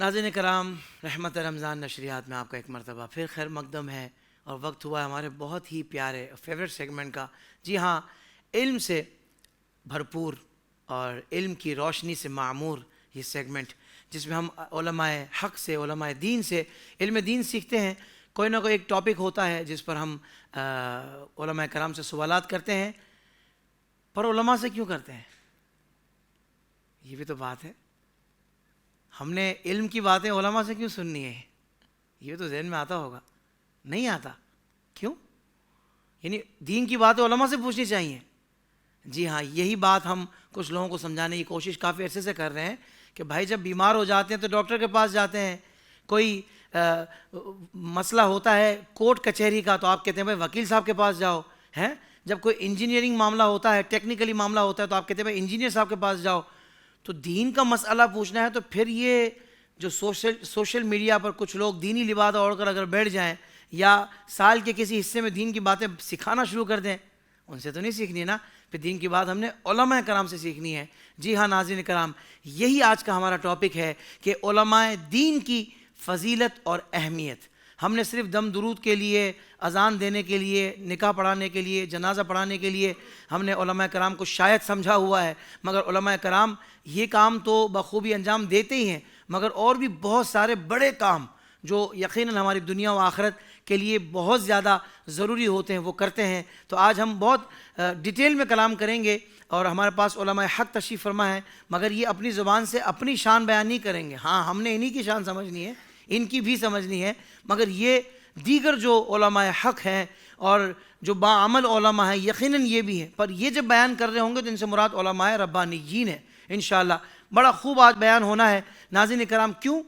ناظرین کرام، رحمت رمضان نشریات میں آپ کا ایک مرتبہ پھر خیر مقدم ہے اور وقت ہوا ہے ہمارے بہت ہی پیارے فیوریٹ سیگمنٹ کا. جی ہاں، علم سے بھرپور اور علم کی روشنی سے معمور یہ سیگمنٹ، جس میں ہم علماء حق سے، علماء دین سے علم دین سیکھتے ہیں. کوئی نہ کوئی ایک ٹاپک ہوتا ہے جس پر ہم علماء کرام سے سوالات کرتے ہیں. پر علماء سے کیوں کرتے ہیں؟ یہ بھی تو بات ہے. ہم نے علم کی باتیں علماء سے کیوں سننی ہے؟ یہ تو ذہن میں آتا ہوگا. نہیں آتا. کیوں؟ یعنی دین کی باتیں علماء سے پوچھنی چاہیے. جی ہاں، یہی بات ہم کچھ لوگوں کو سمجھانے کی کوشش کافی عرصے سے کر رہے ہیں کہ بھائی جب بیمار ہو جاتے ہیں تو ڈاکٹر کے پاس جاتے ہیں. کوئی مسئلہ ہوتا ہے کورٹ کچہری کا تو آپ کہتے ہیں بھائی وکیل صاحب کے پاس جاؤ. ہیں جب کوئی انجینئرنگ معاملہ ہوتا ہے، ٹیکنیکلی معاملہ ہوتا ہے تو آپ کہتے ہیں بھائی انجینئر صاحب کے پاس جاؤ. تو دین کا مسئلہ پوچھنا ہے تو پھر یہ جو سوشل میڈیا پر کچھ لوگ دینی لباس اوڑھ کر اگر بیٹھ جائیں یا سال کے کسی حصے میں دین کی باتیں سکھانا شروع کر دیں، ان سے تو نہیں سیکھنی نا. پھر دین کی بات ہم نے علماء کرام سے سیکھنی ہے. جی ہاں ناظرین کرام، یہی آج کا ہمارا ٹاپک ہے کہ علماء دین کی فضیلت اور اہمیت. ہم نے صرف دم درود کے لیے، اذان دینے کے لیے، نکاح پڑھانے کے لیے، جنازہ پڑھانے کے لیے ہم نے علماء کرام کو شاید سمجھا ہوا ہے، مگر علماء کرام یہ کام تو بخوبی انجام دیتے ہی ہیں، مگر اور بھی بہت سارے بڑے کام جو یقیناً ہماری دنیا و آخرت کے لیے بہت زیادہ ضروری ہوتے ہیں وہ کرتے ہیں. تو آج ہم بہت ڈیٹیل میں کلام کریں گے اور ہمارے پاس علماء حق تشریف فرما ہے، مگر یہ اپنی زبان سے اپنی شان بیان نہیں کریں گے. ہاں، ہم نے انہی کی شان سمجھنی ہے، ان کی بھی سمجھنی ہے، مگر یہ دیگر جو علماء حق ہیں اور جو باعمل علماء ہیں یقیناً یہ بھی ہیں، پر یہ جب بیان کر رہے ہوں گے تو ان سے مراد علماء ربانیین ہیں. انشاءاللہ بڑا خوب آج بیان ہونا ہے. ناظرین کرام، کیوں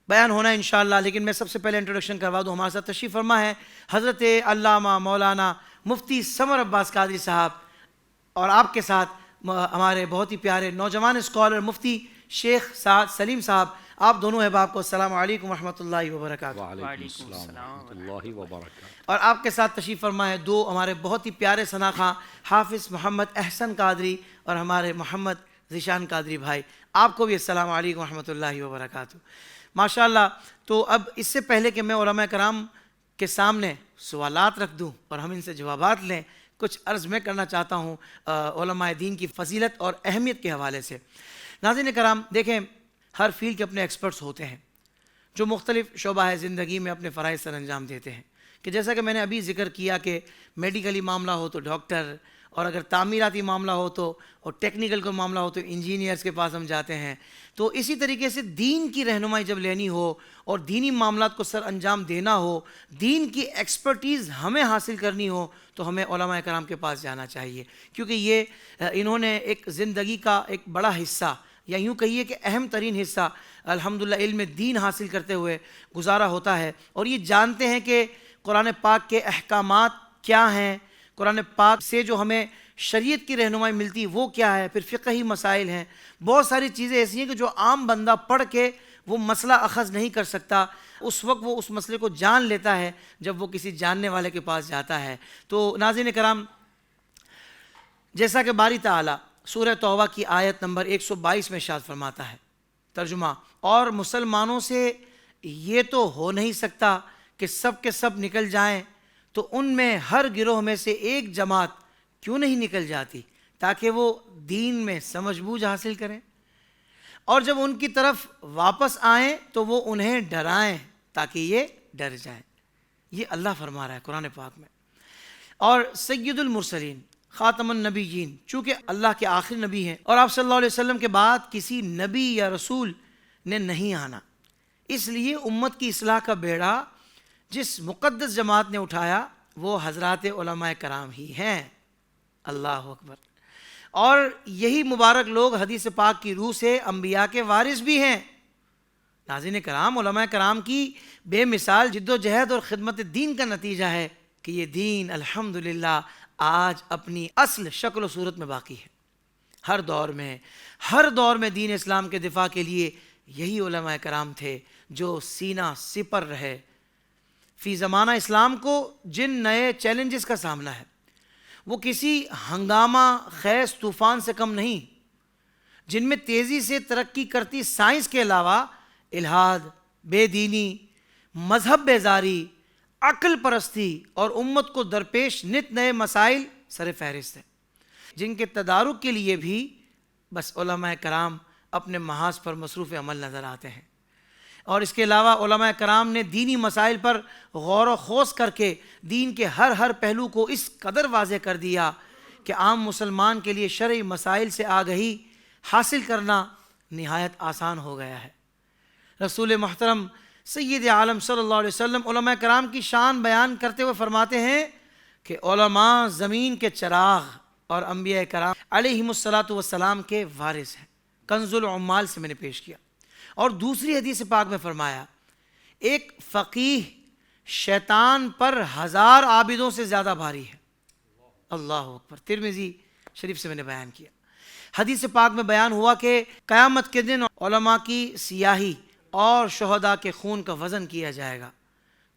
بیان ہونا ہے انشاءاللہ، لیکن میں سب سے پہلے انٹروڈکشن کروا دوں. ہمارے ساتھ تشریف فرما ہے حضرت علامہ مولانا مفتی سمر عباس قادری صاحب، اور آپ کے ساتھ ہمارے بہت ہی پیارے نوجوان اسکالر مفتی شیخ سعد سلیم صاحب. آپ دونوں احباب کو السلام علیکم ورحمۃ اللہ وبرکاتہ. وعلیکم السلام ورحمۃ اللہ وبرکاتہ. اور آپ کے ساتھ تشریف فرما ہے دو ہمارے بہت ہی پیارے ثناخواں حافظ محمد احسن قادری اور ہمارے محمد ذیشان قادری بھائی. آپ کو بھی السلام علیکم ورحمۃ اللہ وبرکاتہ. ماشاءاللہ. تو اب اس سے پہلے کہ میں علماء کرام کے سامنے سوالات رکھ دوں اور ہم ان سے جوابات لیں، کچھ عرض میں کرنا چاہتا ہوں علماء دین کی فضیلت اور اہمیت کے حوالے سے. ناظرین کرام، دیکھیں ہر فیلڈ کے اپنے ایکسپرٹس ہوتے ہیں جو مختلف شعبہ زندگی میں اپنے فرائض سر انجام دیتے ہیں. کہ جیسا کہ میں نے ابھی ذکر کیا کہ میڈیکلی معاملہ ہو تو ڈاکٹر، اور اگر تعمیراتی معاملہ ہو تو، اور ٹیکنیکل کا معاملہ ہو تو انجینئرز کے پاس ہم جاتے ہیں. تو اسی طریقے سے دین کی رہنمائی جب لینی ہو اور دینی معاملات کو سر انجام دینا ہو، دین کی ایکسپرٹیز ہمیں حاصل کرنی ہو تو ہمیں علماء کرام کے پاس جانا چاہیے، کیونکہ یہ انہوں نے ایک زندگی کا ایک بڑا حصہ، یا یوں کہیے کہ اہم ترین حصہ الحمدللہ علم دین حاصل کرتے ہوئے گزارا ہوتا ہے، اور یہ جانتے ہیں کہ قرآن پاک کے احکامات کیا ہیں، قرآن پاک سے جو ہمیں شریعت کی رہنمائی ملتی وہ کیا ہے، پھر فقہی مسائل ہیں. بہت ساری چیزیں ایسی ہیں کہ جو عام بندہ پڑھ کے وہ مسئلہ اخذ نہیں کر سکتا. اس وقت وہ اس مسئلے کو جان لیتا ہے جب وہ کسی جاننے والے کے پاس جاتا ہے. تو ناظرین کرام، جیسا کہ باری تعالیٰ سورہ توبہ کی آیت نمبر 122 میں ارشاد فرماتا ہے، ترجمہ: اور مسلمانوں سے یہ تو ہو نہیں سکتا کہ سب کے سب نکل جائیں، تو ان میں ہر گروہ میں سے ایک جماعت کیوں نہیں نکل جاتی تاکہ وہ دین میں سمجھ بوجھ حاصل کریں، اور جب ان کی طرف واپس آئیں تو وہ انہیں ڈرائیں تاکہ یہ ڈر جائیں. یہ اللہ فرما رہا ہے قرآن پاک میں. اور سید المرسلین، خاتم النبیین، چونکہ اللہ کے آخری نبی ہیں اور آپ صلی اللہ علیہ وسلم کے بعد کسی نبی یا رسول نے نہیں آنا، اس لیے امت کی اصلاح کا بیڑا جس مقدس جماعت نے اٹھایا وہ حضرات علماء کرام ہی ہیں. اللہ اکبر. اور یہی مبارک لوگ حدیث پاک کی روح سے انبیاء کے وارث بھی ہیں. ناظرین کرام، علماء کرام کی بے مثال جد و جہد اور خدمت دین کا نتیجہ ہے کہ یہ دین الحمدللہ آج اپنی اصل شکل و صورت میں باقی ہے. ہر دور میں دین اسلام کے دفاع کے لیے یہی علماء کرام تھے جو سینہ سپر رہے. فی زمانہ اسلام کو جن نئے چیلنجز کا سامنا ہے وہ کسی ہنگامہ خیز طوفان سے کم نہیں، جن میں تیزی سے ترقی کرتی سائنس کے علاوہ الحاد، بے دینی، مذہب بیزاری، عقل پرستی اور امت کو درپیش نت نئے مسائل سر فہرست ہیں، جن کے تدارک کے لیے بھی بس علماء کرام اپنے محاذ پر مصروف عمل نظر آتے ہیں۔ اور اس کے علاوہ علماء کرام نے دینی مسائل پر غور و خوض کر کے دین کے ہر پہلو کو اس قدر واضح کر دیا کہ عام مسلمان کے لیے شرعی مسائل سے آگہی حاصل کرنا نہایت آسان ہو گیا ہے۔ رسول محترم سید عالم صلی اللہ علیہ وسلم علماء کرام کی شان بیان کرتے ہوئے فرماتے ہیں کہ علماء زمین کے چراغ اور انبیاء کرام علیہم السلام کے وارث ہیں۔ کنز العمال سے میں نے پیش کیا۔ اور دوسری حدیث پاک میں فرمایا ایک فقیہ شیطان پر 1000 عابدوں سے زیادہ بھاری ہے۔ اللہ اکبر۔ ترمذی شریف سے میں نے بیان کیا۔ حدیث پاک میں بیان ہوا کہ قیامت کے دن علماء کی سیاہی اور شہداء کے خون کا وزن کیا جائے گا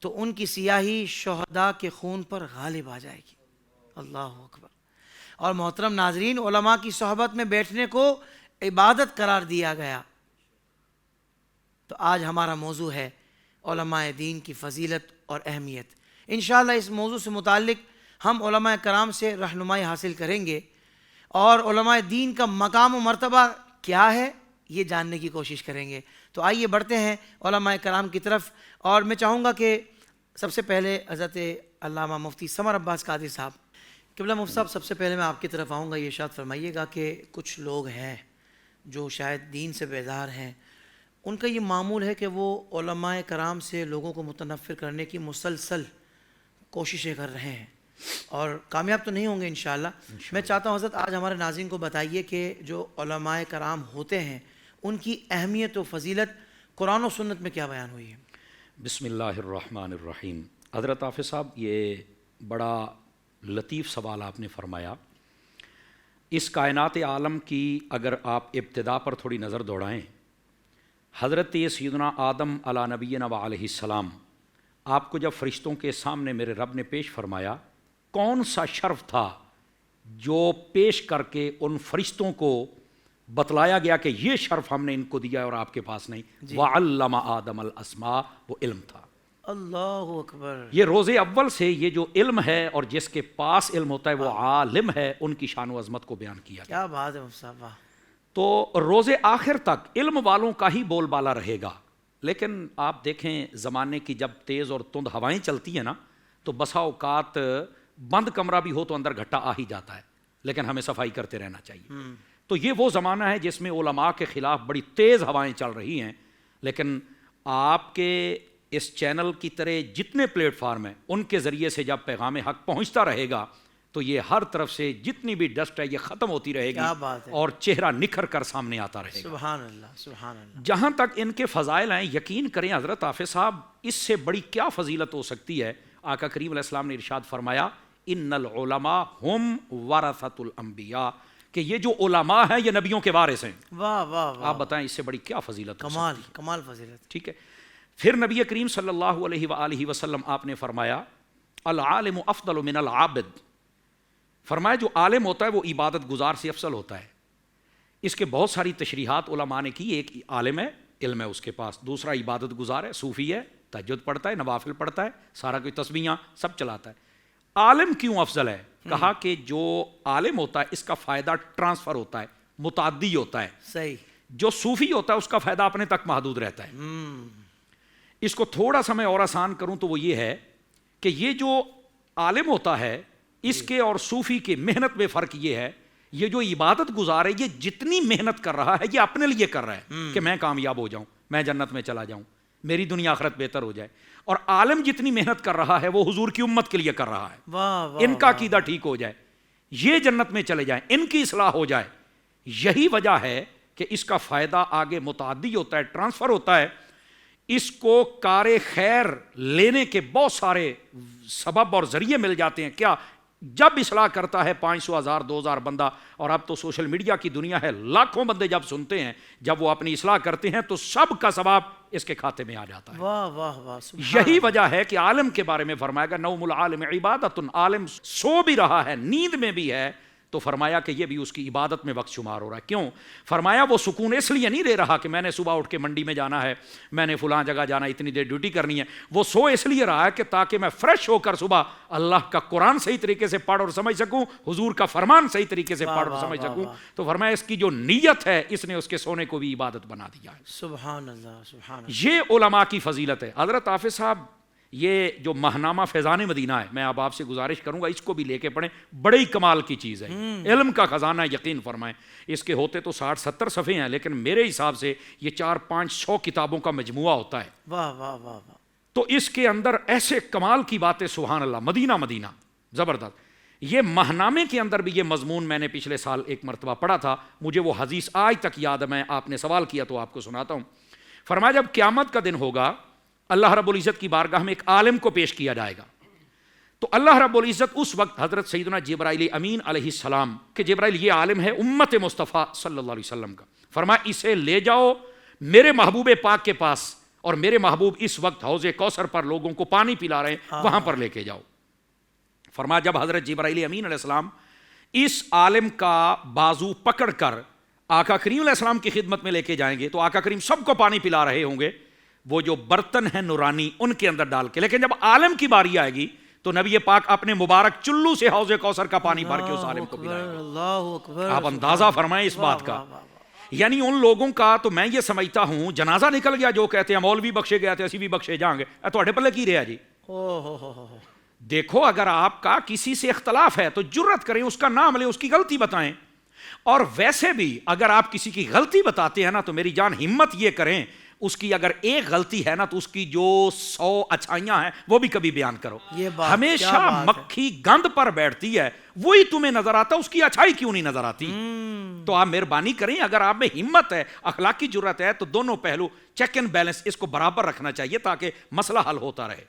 تو ان کی سیاہی شہداء کے خون پر غالب آ جائے گی۔ اللہ اکبر۔ اور محترم ناظرین، علماء کی صحبت میں بیٹھنے کو عبادت قرار دیا گیا۔ تو آج ہمارا موضوع ہے علماء دین کی فضیلت اور اہمیت۔ انشاءاللہ اس موضوع سے متعلق ہم علماء کرام سے رہنمائی حاصل کریں گے اور علماء دین کا مقام و مرتبہ کیا ہے یہ جاننے کی کوشش کریں گے۔ تو آئیے بڑھتے ہیں علماء کرام کی طرف، اور میں چاہوں گا کہ سب سے پہلے حضرت علامہ مفتی سمر عباس قادری صاحب، قبلہ مفتی صاحب، سب سے پہلے میں آپ کی طرف آؤں گا۔ یہ ارشاد فرمائیے گا کہ کچھ لوگ ہیں جو شاید دین سے بیزار ہیں، ان کا یہ معمول ہے کہ وہ علماء کرام سے لوگوں کو متنفر کرنے کی مسلسل کوششیں کر رہے ہیں اور کامیاب تو نہیں ہوں گے انشاءاللہ۔ میں چاہتا ہوں حضرت آج ہمارے ناظرین کو بتائیے کہ جو علماء کرام ہوتے ہیں ان کی اہمیت و فضیلت قرآن و سنت میں کیا بیان ہوئی ہے؟ بسم اللہ الرحمن الرحیم۔ حضرت حافظ صاحب، یہ بڑا لطیف سوال آپ نے فرمایا۔ اس کائنات عالم کی اگر آپ ابتدا پر تھوڑی نظر دوڑائیں، حضرت سیدنا آدم علیہ نبینا و علیہ السلام آپ کو جب فرشتوں کے سامنے میرے رب نے پیش فرمایا، کون سا شرف تھا جو پیش کر کے ان فرشتوں کو بتلایا گیا کہ یہ شرف ہم نے ان کو دیا اور آپ کے پاس نہیں؟ وَعَلَّمَ آدَمَ الْأَسْمَاءَ، وہ علم تھا۔ اللہ اکبر۔ یہ روز اول سے یہ جو علم ہے اور جس کے پاس علم ہوتا ہے وہ عالم ہے، ان کی شان و عظمت کو بیان کیا۔ کیا بات ہے مفتی صاحب، واہ۔ تو روز آخر تک علم والوں کا ہی بول بالا رہے گا۔ لیکن آپ دیکھیں زمانے کی جب تیز اور تند ہوائیں چلتی ہیں نا، تو بسا اوقات بند کمرہ بھی ہو تو اندر گھٹا آ ہی جاتا ہے، لیکن ہمیں صفائی کرتے رہنا چاہیے۔ تو یہ وہ زمانہ ہے جس میں علماء کے خلاف بڑی تیز ہوائیں چل رہی ہیں، لیکن آپ کے اس چینل کی طرح جتنے پلیٹ فارم ہیں ان کے ذریعے سے جب پیغام حق پہنچتا رہے گا تو یہ ہر طرف سے جتنی بھی ڈسٹ ہے یہ ختم ہوتی رہے گی اور چہرہ نکھر کر سامنے آتا رہے گا۔ سبحان اللہ، سبحان اللہ۔ جہاں تک ان کے فضائل ہیں، یقین کریں حضرت حافظ صاحب، اس سے بڑی کیا فضیلت ہو سکتی ہے؟ آقا کریم علیہ السلام نے ارشاد فرمایا ان العلماء ہم ورثۃ الانبیاء، کہ یہ جو علماء ہیں یہ نبیوں کے وارث ہیں۔ واہ واہ واہ۔ آپ بتائیں اس سے بڑی کیا فضیلت ہو سکتی ہے؟ کمال کمال فضیلت۔ ٹھیک ہے، پھر نبی کریم صلی اللہ علیہ وآلہ وسلم آپ نے فرمایا العالم افضل من العابد، فرمایا جو عالم ہوتا ہے وہ عبادت گزار سے افضل ہوتا ہے۔ اس کے بہت ساری تشریحات علماء نے کی۔ ایک عالم ہے، علم ہے اس کے پاس، دوسرا عبادت گزار ہے، صوفی ہے، تہجد پڑھتا ہے، نوافل پڑھتا ہے، سارا کوئی تسبیحاں سب چلاتا ہے۔ عالم کیوں افضل ہے؟ کہا کہ جو عالم ہوتا ہے اس کا فائدہ ٹرانسفر ہوتا ہے، متعدی ہوتا ہے۔ صحیح۔ جو صوفی ہوتا ہے اس کا فائدہ اپنے تک محدود رہتا ہے۔ اس کو تھوڑا سا میں اور آسان کروں تو وہ یہ ہے کہ یہ جو عالم ہوتا ہے اس کے اور صوفی کے محنت میں فرق یہ ہے، یہ جو عبادت گزار ہے یہ جتنی محنت کر رہا ہے یہ اپنے لیے کر رہا ہے کہ میں کامیاب ہو جاؤں، میں جنت میں چلا جاؤں، میری دنیا آخرت بہتر ہو جائے، اور عالم جتنی محنت کر رہا ہے وہ حضور کی امت کے لیے کر رہا ہے، واہ واہ، ان کا عقیدہ ٹھیک ہو جائے، یہ جنت میں چلے جائیں، ان کی اصلاح ہو جائے۔ یہی وجہ ہے کہ اس کا فائدہ آگے متعدی ہوتا ہے، ٹرانسفر ہوتا ہے۔ اس کو کار خیر لینے کے بہت سارے سبب اور ذریعے مل جاتے ہیں۔ کیا؟ جب اصلاح کرتا ہے 500 1000 2000 بندہ، اور اب تو سوشل میڈیا کی دنیا ہے، لاکھوں بندے جب سنتے ہیں، جب وہ اپنی اصلاح کرتے ہیں تو سب کا ثواب اس کے کھاتے میں آ جاتا ہے۔ واہ واہ واہ، یہی وجہ ہے کہ عالم کے بارے میں فرمایا گا نوم العالم عبادت، عالم سو بھی رہا ہے، نیند میں بھی ہے تو فرمایا کہ یہ بھی اس کی عبادت میں وقت شمار ہو رہا ہے. کیوں؟ فرمایا وہ سکون اس لیے نہیں دے رہا کہ میں نے صبح اٹھ کے منڈی میں جانا ہے, میں نے فلاں جگہ جانا, اتنی دیر ڈیوٹی کرنی ہے. وہ سو اس لیے رہا ہے کہ تاکہ میں فریش ہو کر صبح اللہ کا قرآن صحیح طریقے سے پڑھ اور سمجھ سکوں, حضور کا فرمان صحیح طریقے سے پڑھ اور سمجھ سکوں. تو فرمایا اس کی جو نیت ہے اس نے اس کے سونے کو بھی عبادت بنا دیا ہے. سبحان اللہ, سبحان اللہ. یہ علماء کی فضیلت ہے. حضرت حافظ صاحب یہ جو ماہنامہ فیضان مدینہ ہے, میں اب آپ سے گزارش کروں گا اس کو بھی لے کے پڑھیں, بڑی کمال کی چیز ہے, علم کا خزانہ, یقین فرمائیں. اس کے ہوتے تو 60-70 صفحے ہیں, لیکن میرے حساب سے یہ 400-500 کتابوں کا مجموعہ ہوتا ہے. واہ واہ واہ واہ. تو اس کے اندر ایسے کمال کی باتیں, سبحان اللہ, مدینہ مدینہ, زبردست. یہ ماہنامے کے اندر بھی یہ مضمون میں نے پچھلے سال ایک مرتبہ پڑھا تھا, مجھے وہ حدیث آج تک یاد ہے, میں آپ نے سوال کیا تو آپ کو سناتا ہوں. فرمایا جب قیامت کا دن ہوگا اللہ رب العزت کی بارگاہ میں ایک عالم کو پیش کیا جائے گا, تو اللہ رب العزت اس وقت حضرت سیدنا جبرائیل امین علیہ السلام کہ جبرائیل یہ عالم ہے امت مصطفیٰ صلی اللہ علیہ وسلم کا, فرمایا اسے لے جاؤ میرے محبوب پاک کے پاس, اور میرے محبوب اس وقت حوض کوثر پر لوگوں کو پانی پلا رہے ہیں, وہاں پر لے کے جاؤ. فرمایا جب حضرت جبرائیل امین علیہ السلام اس عالم کا بازو پکڑ کر آقا کریم علیہ السلام کی خدمت میں لے کے جائیں گے, تو آقا کریم سب کو پانی پلا رہے ہوں گے, وہ جو برتن ہیں نورانی ان کے اندر ڈال کے. لیکن جب عالم کی باری آئے گی تو نبی پاک اپنے مبارک چلو سے حوض کوثر کا پانی بھر کے اس عالم کو پلائیں گے. اللہ اکبر. آپ اندازہ فرمائیں اس بات کا. یعنی ان لوگوں کا تو میں یہ سمجھتا ہوں جنازہ نکل گیا جو کہتے ہیں مولوی بخشے گئے تھے اسی بھی بخشے جائیں گے, تھوڑے پلے کی رہا جی. دیکھو اگر آپ کا کسی سے اختلاف ہے تو جرت کریں, اس کا نام لیں, اس کی غلطی بتائیں. اور ویسے بھی اگر آپ کسی کی غلطی بتاتے ہیں نا تو میری جان ہمت یہ کریں, اس کی اگر ایک غلطی ہے نا تو اس کی جو 100 اچھائیاں ہیں وہ بھی کبھی بیان کرو. ہمیشہ مکھی گند پر بیٹھتی ہے, وہی تمہیں نظر آتا, اس کی اچھائی کیوں نہیں نظر آتی؟ تو آپ مہربانی کریں, اگر آپ میں ہمت ہے, اخلاقی جرت ہے, تو دونوں پہلو چیک اینڈ بیلنس اس کو برابر رکھنا چاہیے تاکہ مسئلہ حل ہوتا رہے.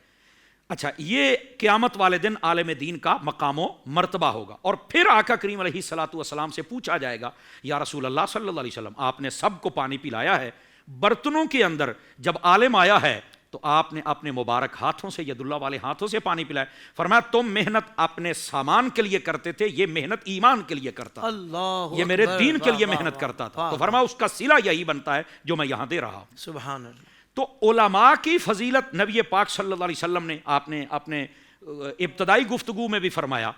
اچھا, یہ قیامت والے دن عالم دین کا مقام و مرتبہ ہوگا. اور پھر آقا کریم علیہ الصلوۃ والسلام سے پوچھا جائے گا, یا رسول اللہ صلی اللہ علیہ وسلم آپ نے سب کو پانی پلایا ہے, برتنوں کے اندر جب عالم آیا ہے تو آپ نے اپنے مبارک ہاتھوں سے, ید اللہ والے ہاتھوں سے پانی پلایا. فرمایا تم محنت اپنے سامان کے لیے کرتے تھے, یہ محنت ایمان کے لیے کرتا تھا, یہ میرے دین کے لیے محنت کرتا تھا. تو فرمایا اس کا صلہ یہی بنتا ہے جو میں یہاں دے رہا ہوں. سبحان اللہ. تو علماء کی فضیلت نبی پاک صلی اللہ علیہ وسلم نے آپ نے اپنے ابتدائی گفتگو میں بھی فرمایا,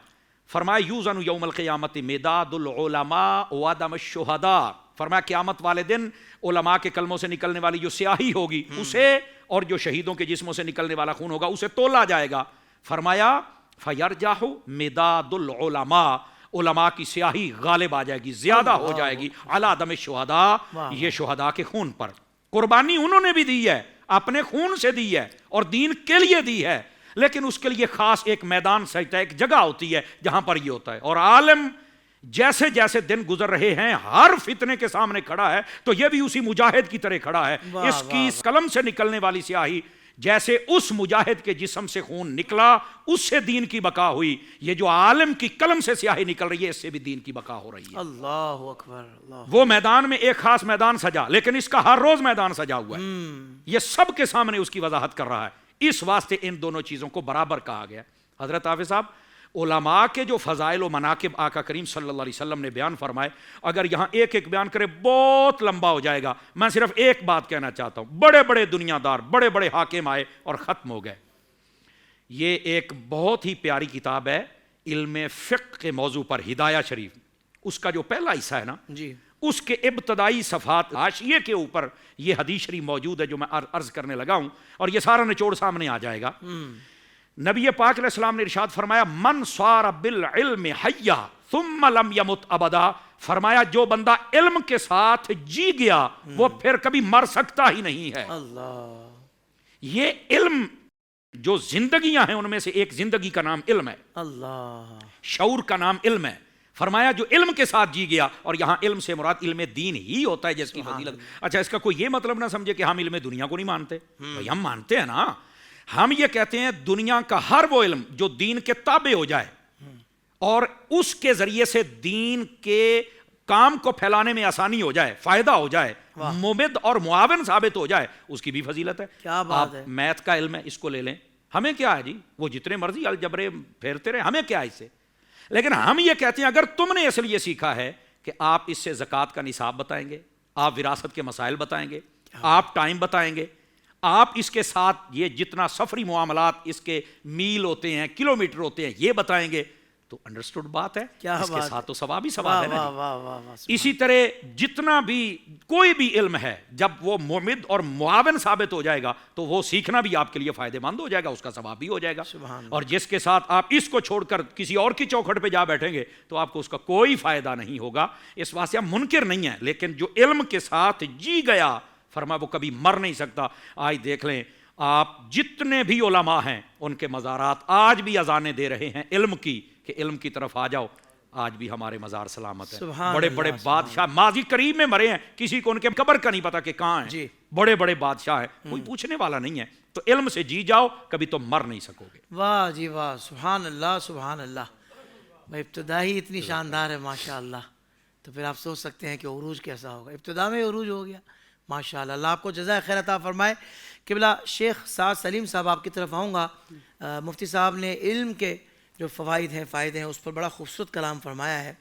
یوزن یوم القیامت مداد العلماء وعدم الشہداء. فرمایا قیامت والے دن علماء کے کلموں سے نکلنے والی جو سیاہی ہوگی اسے, اور جو شہیدوں کے جسموں سے نکلنے والا خون ہوگا اسے تولا جائے گا. فرمایا فیرجح مداد العلماء, علماء کی سیاہی غالب آ جائے گی, زیادہ ہو جائے گی, علی دم الشہداء, یہ شہداء کے خون پر. قربانی انہوں نے بھی دی ہے, اپنے خون سے دی ہے اور دین کے لیے دی ہے, لیکن اس کے لیے خاص ایک میدان سجدہ, ایک جگہ ہوتی ہے جہاں پر یہ ہوتا ہے. اور عالم جیسے جیسے دن گزر رہے ہیں ہر فتنے کے سامنے کھڑا ہے, تو یہ بھی اسی مجاہد کی طرح کھڑا ہے. اس کی قلم سے نکلنے والی سیاہی جیسے اس مجاہد کے جسم سے خون نکلا اس سے دین کی بقا ہوئی, یہ جو عالم کی قلم سے سیاہی نکل رہی ہے اس سے بھی دین کی بقا ہو رہی ہے. اللہ اکبر. اللہ. وہ میدان میں ایک خاص میدان سجا, لیکن اس کا ہر روز میدان سجا ہوا ہے, یہ سب کے سامنے اس کی وضاحت کر رہا ہے. اس واسطے ان دونوں چیزوں کو برابر کہا گیا. حضرت حافظ صاحب علماء کے جو فضائل و مناقب آقا کریم صلی اللہ علیہ وسلم نے بیان فرمائے, اگر یہاں ایک ایک بیان کرے بہت لمبا ہو جائے گا. میں صرف ایک بات کہنا چاہتا ہوں, بڑے بڑے دنیا دار, بڑے بڑے حاکم آئے اور ختم ہو گئے. یہ ایک بہت ہی پیاری کتاب ہے علم فقہ کے موضوع پر, ہدایہ شریف, اس کا جو پہلا حصہ ہے نا جی, اس کے ابتدائی صفحات حاشیے کے اوپر یہ حدیث شریف موجود ہے جو میں عرض کرنے لگا ہوں, اور یہ سارا نچوڑ سامنے آ جائے گا. نبی پاک علیہ السلام نے ارشاد فرمایا, من صار بالعلم حیا ثم لم يمت ابدا. فرمایا جو بندہ علم کے ساتھ جی گیا وہ پھر کبھی مر سکتا ہی نہیں ہے. اللہ. یہ علم جو زندگیاں ہیں ان میں سے ایک زندگی کا نام علم ہے, اللہ. شعور کا نام علم ہے. فرمایا جو علم کے ساتھ جی گیا, اور یہاں علم سے مراد علم دین ہی ہوتا ہے جس کی فضیلت. اچھا, اس کا کوئی یہ مطلب نہ سمجھے کہ ہم علم دنیا کو نہیں مانتے, بھائی ہم مانتے ہیں نا. ہم یہ کہتے ہیں دنیا کا ہر وہ علم جو دین کے تابع ہو جائے اور اس کے ذریعے سے دین کے کام کو پھیلانے میں آسانی ہو جائے, فائدہ ہو جائے, ممد اور معاون ثابت ہو جائے, اس کی بھی فضیلت ہے. کیا بات ہے. میتھ کا علم ہے, اس کو لے لیں, ہمیں کیا ہے جی, وہ جتنے مرضی الجبرے پھیرتے رہے, ہمیں کیا ہے اس سے. لیکن ہم یہ کہتے ہیں اگر تم نے اس لیے سیکھا ہے کہ آپ اس سے زکوٰۃ کا نصاب بتائیں گے، آپ وراثت کے مسائل بتائیں گے، آپ ٹائم بتائیں گے، آپ اس کے ساتھ یہ جتنا سفری معاملات اس کے میل ہوتے ہیں، کلومیٹر ہوتے ہیں، یہ بتائیں گے، تو انڈرسٹوڈ بات ہے، اس کے ساتھ تو ثواب ہی ثواب ہے نا۔ اسی طرح جتنا بھی کوئی بھی علم ہے، جب وہ ممد اور معاون ثابت ہو جائے گا تو وہ سیکھنا بھی آپ کے لیے فائدہ مند ہو جائے گا، اس کا ثواب بھی ہو جائے گا۔ اور جس کے ساتھ آپ اس کو چھوڑ کر کسی اور کی چوکھٹ پہ جا بیٹھیں گے تو آپ کو اس کا کوئی فائدہ نہیں ہوگا۔ اس واسطے ہم منکر نہیں ہیں، لیکن جو علم کے ساتھ جی گیا فرمایا وہ کبھی مر نہیں سکتا۔ آج دیکھ لیں آپ جتنے بھی علماء ہیں ان کے مزارات آج بھی اذانیں دے رہے ہیں علم کی کہ علم کی طرف آ جاؤ، آج بھی ہمارے مزار سلامت ہیں۔ بڑے بڑے بادشاہ ماضی قریب میں مرے ہیں، کسی کو ان کے قبر کا نہیں پتا کہ کہاں ہیں، بڑے بڑے بادشاہ ہیں، کوئی پوچھنے والا نہیں ہے۔ تو علم سے جی جاؤ، کبھی تم مر نہیں سکو گے۔ واہ جی واہ، سبحان اللہ سبحان اللہ۔ ابتدا ہی اتنی شاندار ہے ماشاء اللہ، تو پھر آپ سوچ سکتے ہیں کہ عروج کیسا ہوگا۔ ابتدا میں عروج ہو گیا ماشاء اللہ۔ اللہ آپ کو جزائے خیر عطا فرمائے۔ قبلہ شیخ سعد سلیم صاحب آپ کی طرف آؤں گا۔ مفتی صاحب نے علم کے جو فوائد ہیں، فائدے ہیں، اس پر بڑا خوبصورت کلام فرمایا ہے۔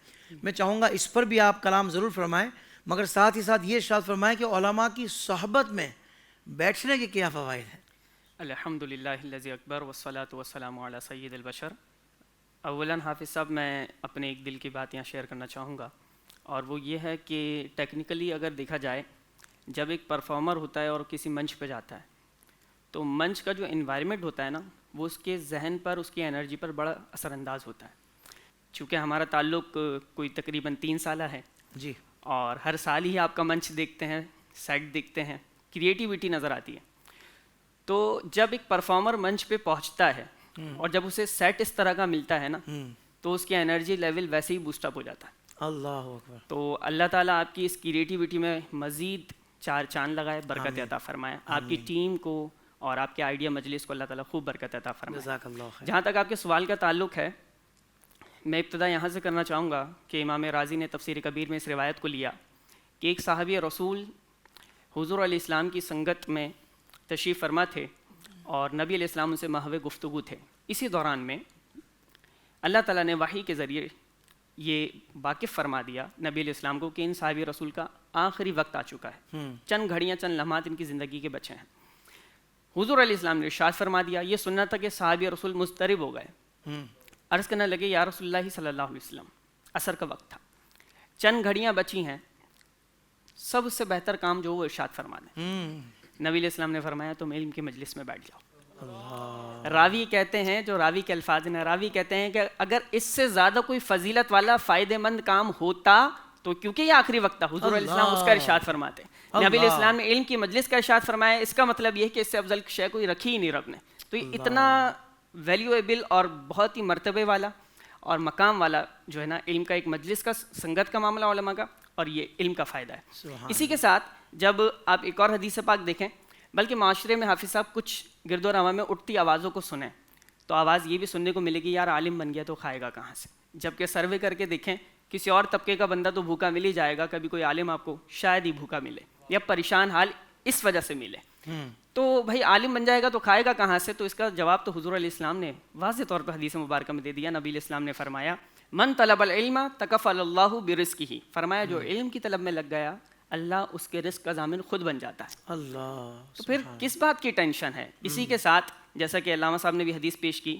میں چاہوں گا اس پر بھی آپ کلام ضرور فرمائیں، مگر ساتھ ہی ساتھ یہ ارشاد فرمائیں کہ علماء کی صحبت میں بیٹھنے کے کیا فوائد ہیں۔ الحمدللہ الذی اکبر والصلاۃ والسلام علی سید البشر۔ اولاً حافظ صاحب میں اپنے ایک دل کی بات یہاں شیئر کرنا چاہوں گا، اور وہ یہ ہے کہ ٹیکنیکلی اگر دیکھا جائے، جب ایک پرفارمر ہوتا ہے اور کسی منچ پہ جاتا ہے تو منچ کا جو انوائرمنٹ ہوتا ہے نا، وہ اس کے ذہن پر، اس کی انرجی پر بڑا اثر انداز ہوتا ہے۔ چونکہ ہمارا تعلق کوئی تقریباً 3 سالہ ہے جی، اور ہر سال ہی آپ کا منچ دیکھتے ہیں، سیٹ دیکھتے ہیں، کریٹیوٹی نظر آتی ہے۔ تو جب ایک پرفارمر منچ پہ پہنچتا ہے اور جب اسے سیٹ اس طرح کا ملتا ہے نا، تو اس کی انرجی لیول ویسے ہی بوسٹ اپ ہو جاتا ہے۔ اللہ اکبر۔ تو اللہ تعالیٰ آپ کی اس کریٹیوٹی میں مزید 4 چاند لگائے، برکت عطا فرمائے۔ آپ کی ٹیم کو اور آپ کے آئیڈیا مجلس کو اللہ تعالیٰ خوب برکت عطا فرمائے۔ جزاک اللہ خیر۔ جہاں تک آپ کے سوال کا تعلق ہے، میں ابتدا یہاں سے کرنا چاہوں گا کہ امام رازی نے تفسیر کبیر میں اس روایت کو لیا کہ ایک صحابی رسول حضور علیہ السلام کی سنگت میں تشریف فرما تھے اور نبی علیہ السلام ان سے محو گفتگو تھے۔ اسی دوران میں اللہ تعالیٰ نے وحی کے ذریعے یہ واقف فرما دیا نبی علیہ السلام کو کہ ان صحابی رسول کا آخری وقت آ چکا ہے، چند گھڑیاں، چند لمحات ان کی زندگی کے بچے ہیں۔ حضور علیہ السلام نے ارشاد فرما دیا، یہ سننا تھا کہ صحابی رسول مضطرب ہو گئے، عرض کرنے لگے یا رسول اللہ صلی اللہ علیہ وسلم، عصر کا وقت تھا، چند گھڑیاں بچی ہیں، سب سے بہتر کام جو وہ ارشاد فرما دیں۔ نبی علیہ السلام نے فرمایا تم علم کی مجلس میں بیٹھ جاؤ۔ راوی کہتے ہیں، جو راوی کے الفاظ ہیں، راوی کہتے ہیں کہ اگر اس سے زیادہ کوئی فضیلت والا فائدہ مند کام ہوتا تو کیونکہ یہ آخری وقت تھا، حضور علیہ السلام اس کا ارشاد فرماتے ہیں۔ نبی علیہ السلام نے علم کی مجلس کا ارشاد فرمایا، اس کا مطلب یہ ہے کہ اس سے افضل شے کوئی رکھی ہی نہیں رب نے۔ تو یہ اتنا ویلیویبل اور بہت ہی مرتبے والا اور مقام والا جو ہے نا علم کا ایک مجلس کا، سنگت کا معاملہ علماء کا، اور یہ علم کا فائدہ ہے۔ اسی کے ساتھ جب آپ ایک اور حدیث پاک دیکھیں، بلکہ معاشرے میں حافظ صاحب کچھ گرد و نواح میں اٹھتی آوازوں کو سنیں تو آواز یہ بھی سننے کو ملے گی، یار عالم بن گیا تو کھائے گا کہاں سے؟ جبکہ سروے کر کے دیکھیں، کسی اور طبقے کا بندہ تو بھوکا مل ہی جائے گا، کبھی کوئی عالم آپ کو شاید ہی بھوکا ملے یا پریشان حال اس وجہ سے ملے۔ تو بھائی عالم بن جائے گا تو کھائے گا کہاں سے؟ تو اس کا جواب تو حضور علیہ السلام نے واضح طور پر حدیث مبارکہ میں دے دیا۔ نبی علیہ السلام نے فرمایا من طلب العلم تکفل اللہ برزقہ، فرمایا جو علم کی طلب میں لگ گیا اللہ اس کے رزق کا ضامن خود بن جاتا ہے۔ اللہ، تو پھر کس بات کی ٹینشن ہے؟ اسی کے ساتھ جیسا کہ علامہ صاحب نے بھی حدیث پیش کی،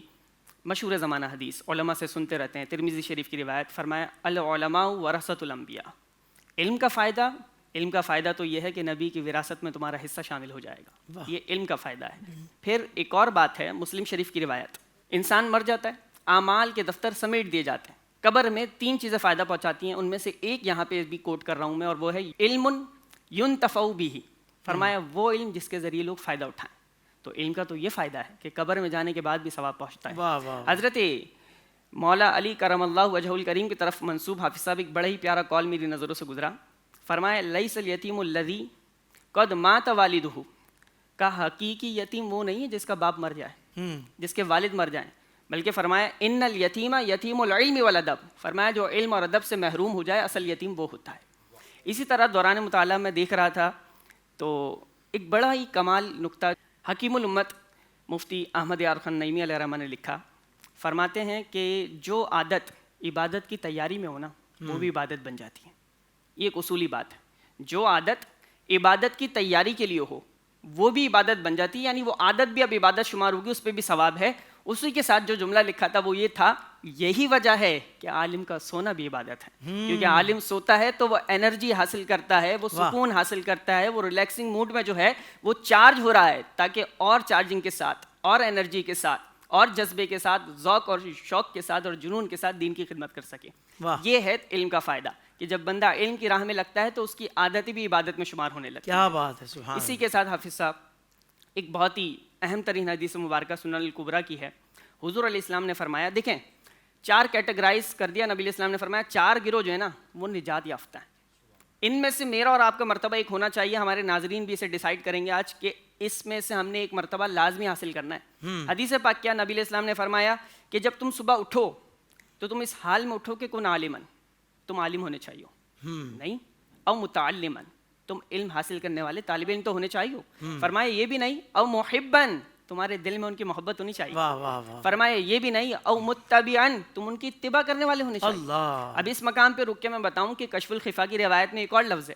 مشہور زمانہ حدیث علماء سے سنتے رہتے ہیں، ترمذی شریف کی روایت، فرمایا العلماء ورثۃ الانبیاء، علم کا فائدہ تو یہ ہے کہ نبی کی وراثت میں تمہارا حصہ شامل ہو جائے گا، یہ علم کا فائدہ ہے۔ پھر ایک اور بات ہے، مسلم شریف کی روایت، انسان مر جاتا ہے، اعمال کے دفتر سمیٹ دیے جاتے ہیں، قبر میں 3 چیزیں فائدہ پہنچاتی ہیں، ان میں سے ایک یہاں پہ بھی کوٹ کر رہا ہوں میں، اور وہ ہے علم ینتفع بہ، فرمایا وہ علم جس کے ذریعے لوگ فائدہ اٹھائیں۔ تو علم کا تو یہ فائدہ ہے کہ قبر میں جانے کے بعد بھی ثواب پہنچتا ہے۔ حضرت مولا علی کرم اللہ وجہہ الکریم کی طرف منسوب حافظ صاحب ایک بڑا ہی پیارا کال میری نظروں سے گزرا، فرمایا لیس الیتیم الذی قد مات والدہ، کا حقیقی یتیم وہ نہیں ہے جس کا باپ مر جائے، جس کے والد مر جائیں، بلکہ فرمایا ان الیتیم یتیم العلم والادب، فرمایا جو علم اور ادب سے محروم ہو جائے اصل یتیم وہ ہوتا ہے۔ اسی طرح دوران مطالعہ میں دیکھ رہا تھا تو ایک بڑا ہی کمال نقطہ حکیم الامت مفتی احمد یار خان نعیمی علیہ الرحمہ نے لکھا، فرماتے ہیں کہ جو عادت عبادت کی تیاری میں ہو نا وہ بھی عبادت بن جاتی ہے. یہ ایک اصولی بات ہے. جو عادت عبادت کی تیاری کے لیے ہو وہ بھی عبادت بن جاتی ہے, یعنی وہ عادت بھی اب عبادت شمار ہوگی, اس پہ بھی ثواب ہے. اسی کے ساتھ جو جملہ لکھا تھا وہ یہ تھا, یہی وجہ ہے کہ عالم کا سونا بھی عبادت ہے, کیونکہ عالم سوتا ہے تو وہ انرجی حاصل کرتا ہے, وہ سکون حاصل کرتا ہے, وہ ریلیکسنگ موڈ میں جو ہے وہ چارج ہو رہا ہے, تاکہ اور چارجنگ کے ساتھ اور انرجی کے ساتھ اور جذبے کے ساتھ, ذوق اور شوق کے ساتھ اور جنون کے ساتھ دین کی خدمت کر سکے. یہ ہے علم کا فائدہ کہ جب بندہ علم کی راہ میں لگتا ہے تو اس کی عادتیں بھی عبادت میں شمار ہونے لگتی ہیں. کیا بات ہے, سبحان. اسی کے ساتھ حافظ صاحب ایک بہت ہی اہم ترین حدیث مبارکہ سنن الکبریٰ کی ہے. حضور علیہ السلام نے فرمایا, دیکھیں 4 کیٹیگرائز کر دیا نبی علیہ السلام نے, فرمایا 4 گروہ جو ہے نا وہ نجات یافتہ ہیں. ان میں سے میرا اور آپ کا مرتبہ ایک ہونا چاہیے. ہمارے ناظرین بھی اسے ڈیسائیڈ کریں گے آج کہ اس میں سے ہم نے ایک مرتبہ لازمی حاصل کرنا ہے. حدیث پاک کیا, نبی علیہ السلام نے فرمایا کہ جب تم صبح اٹھو تو تم اس حال میں اٹھو کہ کن عالمن, تم عالم ہونے چاہیے ہو, نہیں او متعلمن, تم علم حاصل کرنے والے طالب علم تو ہونے چاہیے ہو. فرمایا یہ بھی نہیں او محبن, تمہارے دل میں ان کی محبت ہونی چاہیے. واہ واہ واہ. فرمایا یہ بھی نہیں او متبعن, تم ان کی اتباع کرنے والے ہونے چاہیے. اللہ. اب اس مقام پہ رک کے میں بتاؤں کہ کشف الخفا کی روایت میں ایک اور لفظ ہے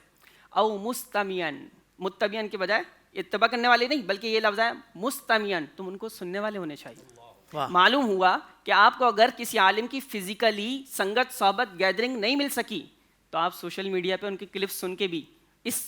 او مستمیعن. متبعن کے بجائے اتباع کرنے والے نہیں بلکہ یہ لفظ ہے مستمیعن, تم ان کو سننے والے ہونے چاہیے. معلوم ہوا کہ آپ کو اگر کسی عالم کی فزیکلی سنگت صحبت گیدرنگ نہیں مل سکی تو آپ سوشل میڈیا پہ ان کی کلپس سن کے بھی اس